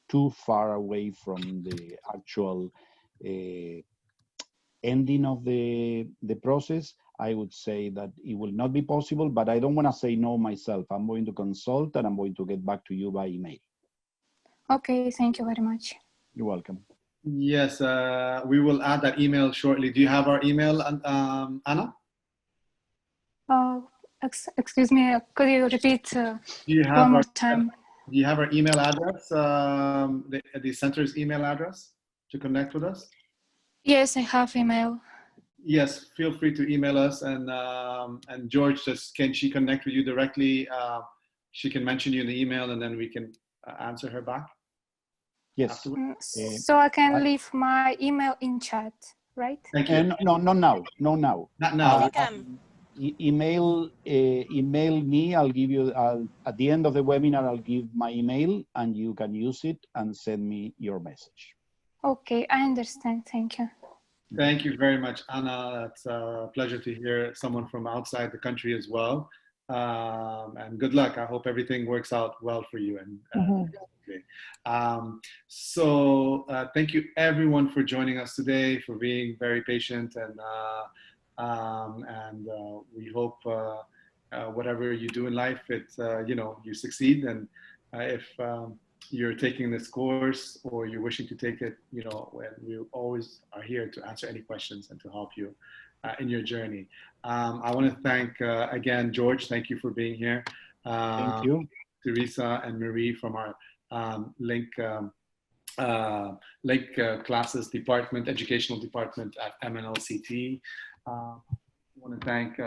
too far away from the actual ending of the process. I would say that it will not be possible, but I don't want to say no myself. I'm going to consult and I'm going to get back to you by email. Okay, thank you very much. You're welcome. Yes, we will add that email shortly. Do you have our email, Anna? Excuse me, could you repeat one more time? Do you have our email address, the center's email address to connect with us? Yes, I have email. Yes, feel free to email us, and George, can she connect with you directly? She can mention you in the email, and then we can answer her back. Yes. So I can leave my email in chat, right? Thank you. No, not now. No, now. Not now. Email me. I'll give you at the end of the webinar. I'll give my email, and you can use it and send me your message. Okay, I understand. Thank you. Thank you very much, Anna. It's a pleasure to hear someone from outside the country as well. And good luck. I hope everything works out well for you. And so thank you everyone for joining us today, for being very patient, and we hope whatever you do in life, you succeed. And if you're taking this course or you're wishing to take it, we always are here to answer any questions and to help you in your journey. I want to thank again, George, thank you for being here. Thank you. Teresa and Marie from our LINC classes department, educational department at MNLCT. I want to thank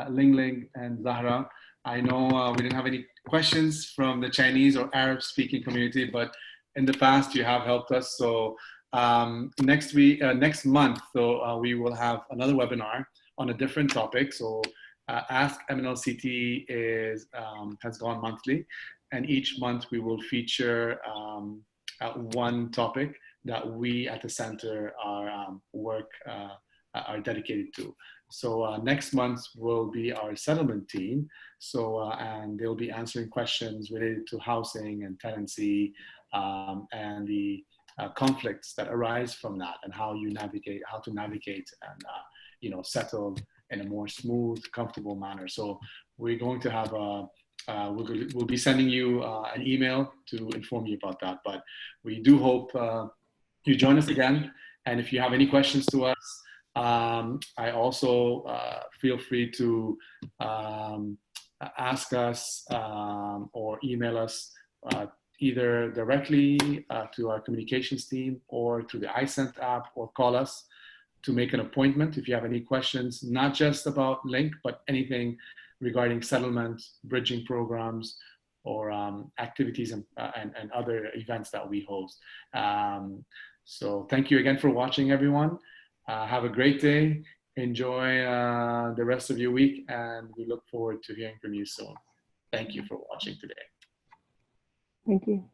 Ling Ling and Zahra. I know we didn't have any questions from the Chinese or Arab speaking community, but in the past you have helped us. So next month, we will have another webinar on a different topic. So Ask MNLCT has gone monthly, and each month we will feature one topic that we at the center are dedicated to. So next month will be our settlement team. So and they'll be answering questions related to housing and tenancy and the conflicts that arise from that, and how to navigate and settle in a more smooth, comfortable manner. So we're going to have we'll be sending you an email to inform you about that. But we do hope you join us again. And if you have any questions to us, I also feel free to ask us or email us either directly to our communications team or through the iSent app, or call us to make an appointment if you have any questions, not just about LINC, but anything regarding settlement, bridging programs, or activities and other events that we host. So thank you again for watching, everyone. Have a great day. Enjoy the rest of your week, and we look forward to hearing from you soon. Thank you for watching today. Thank you.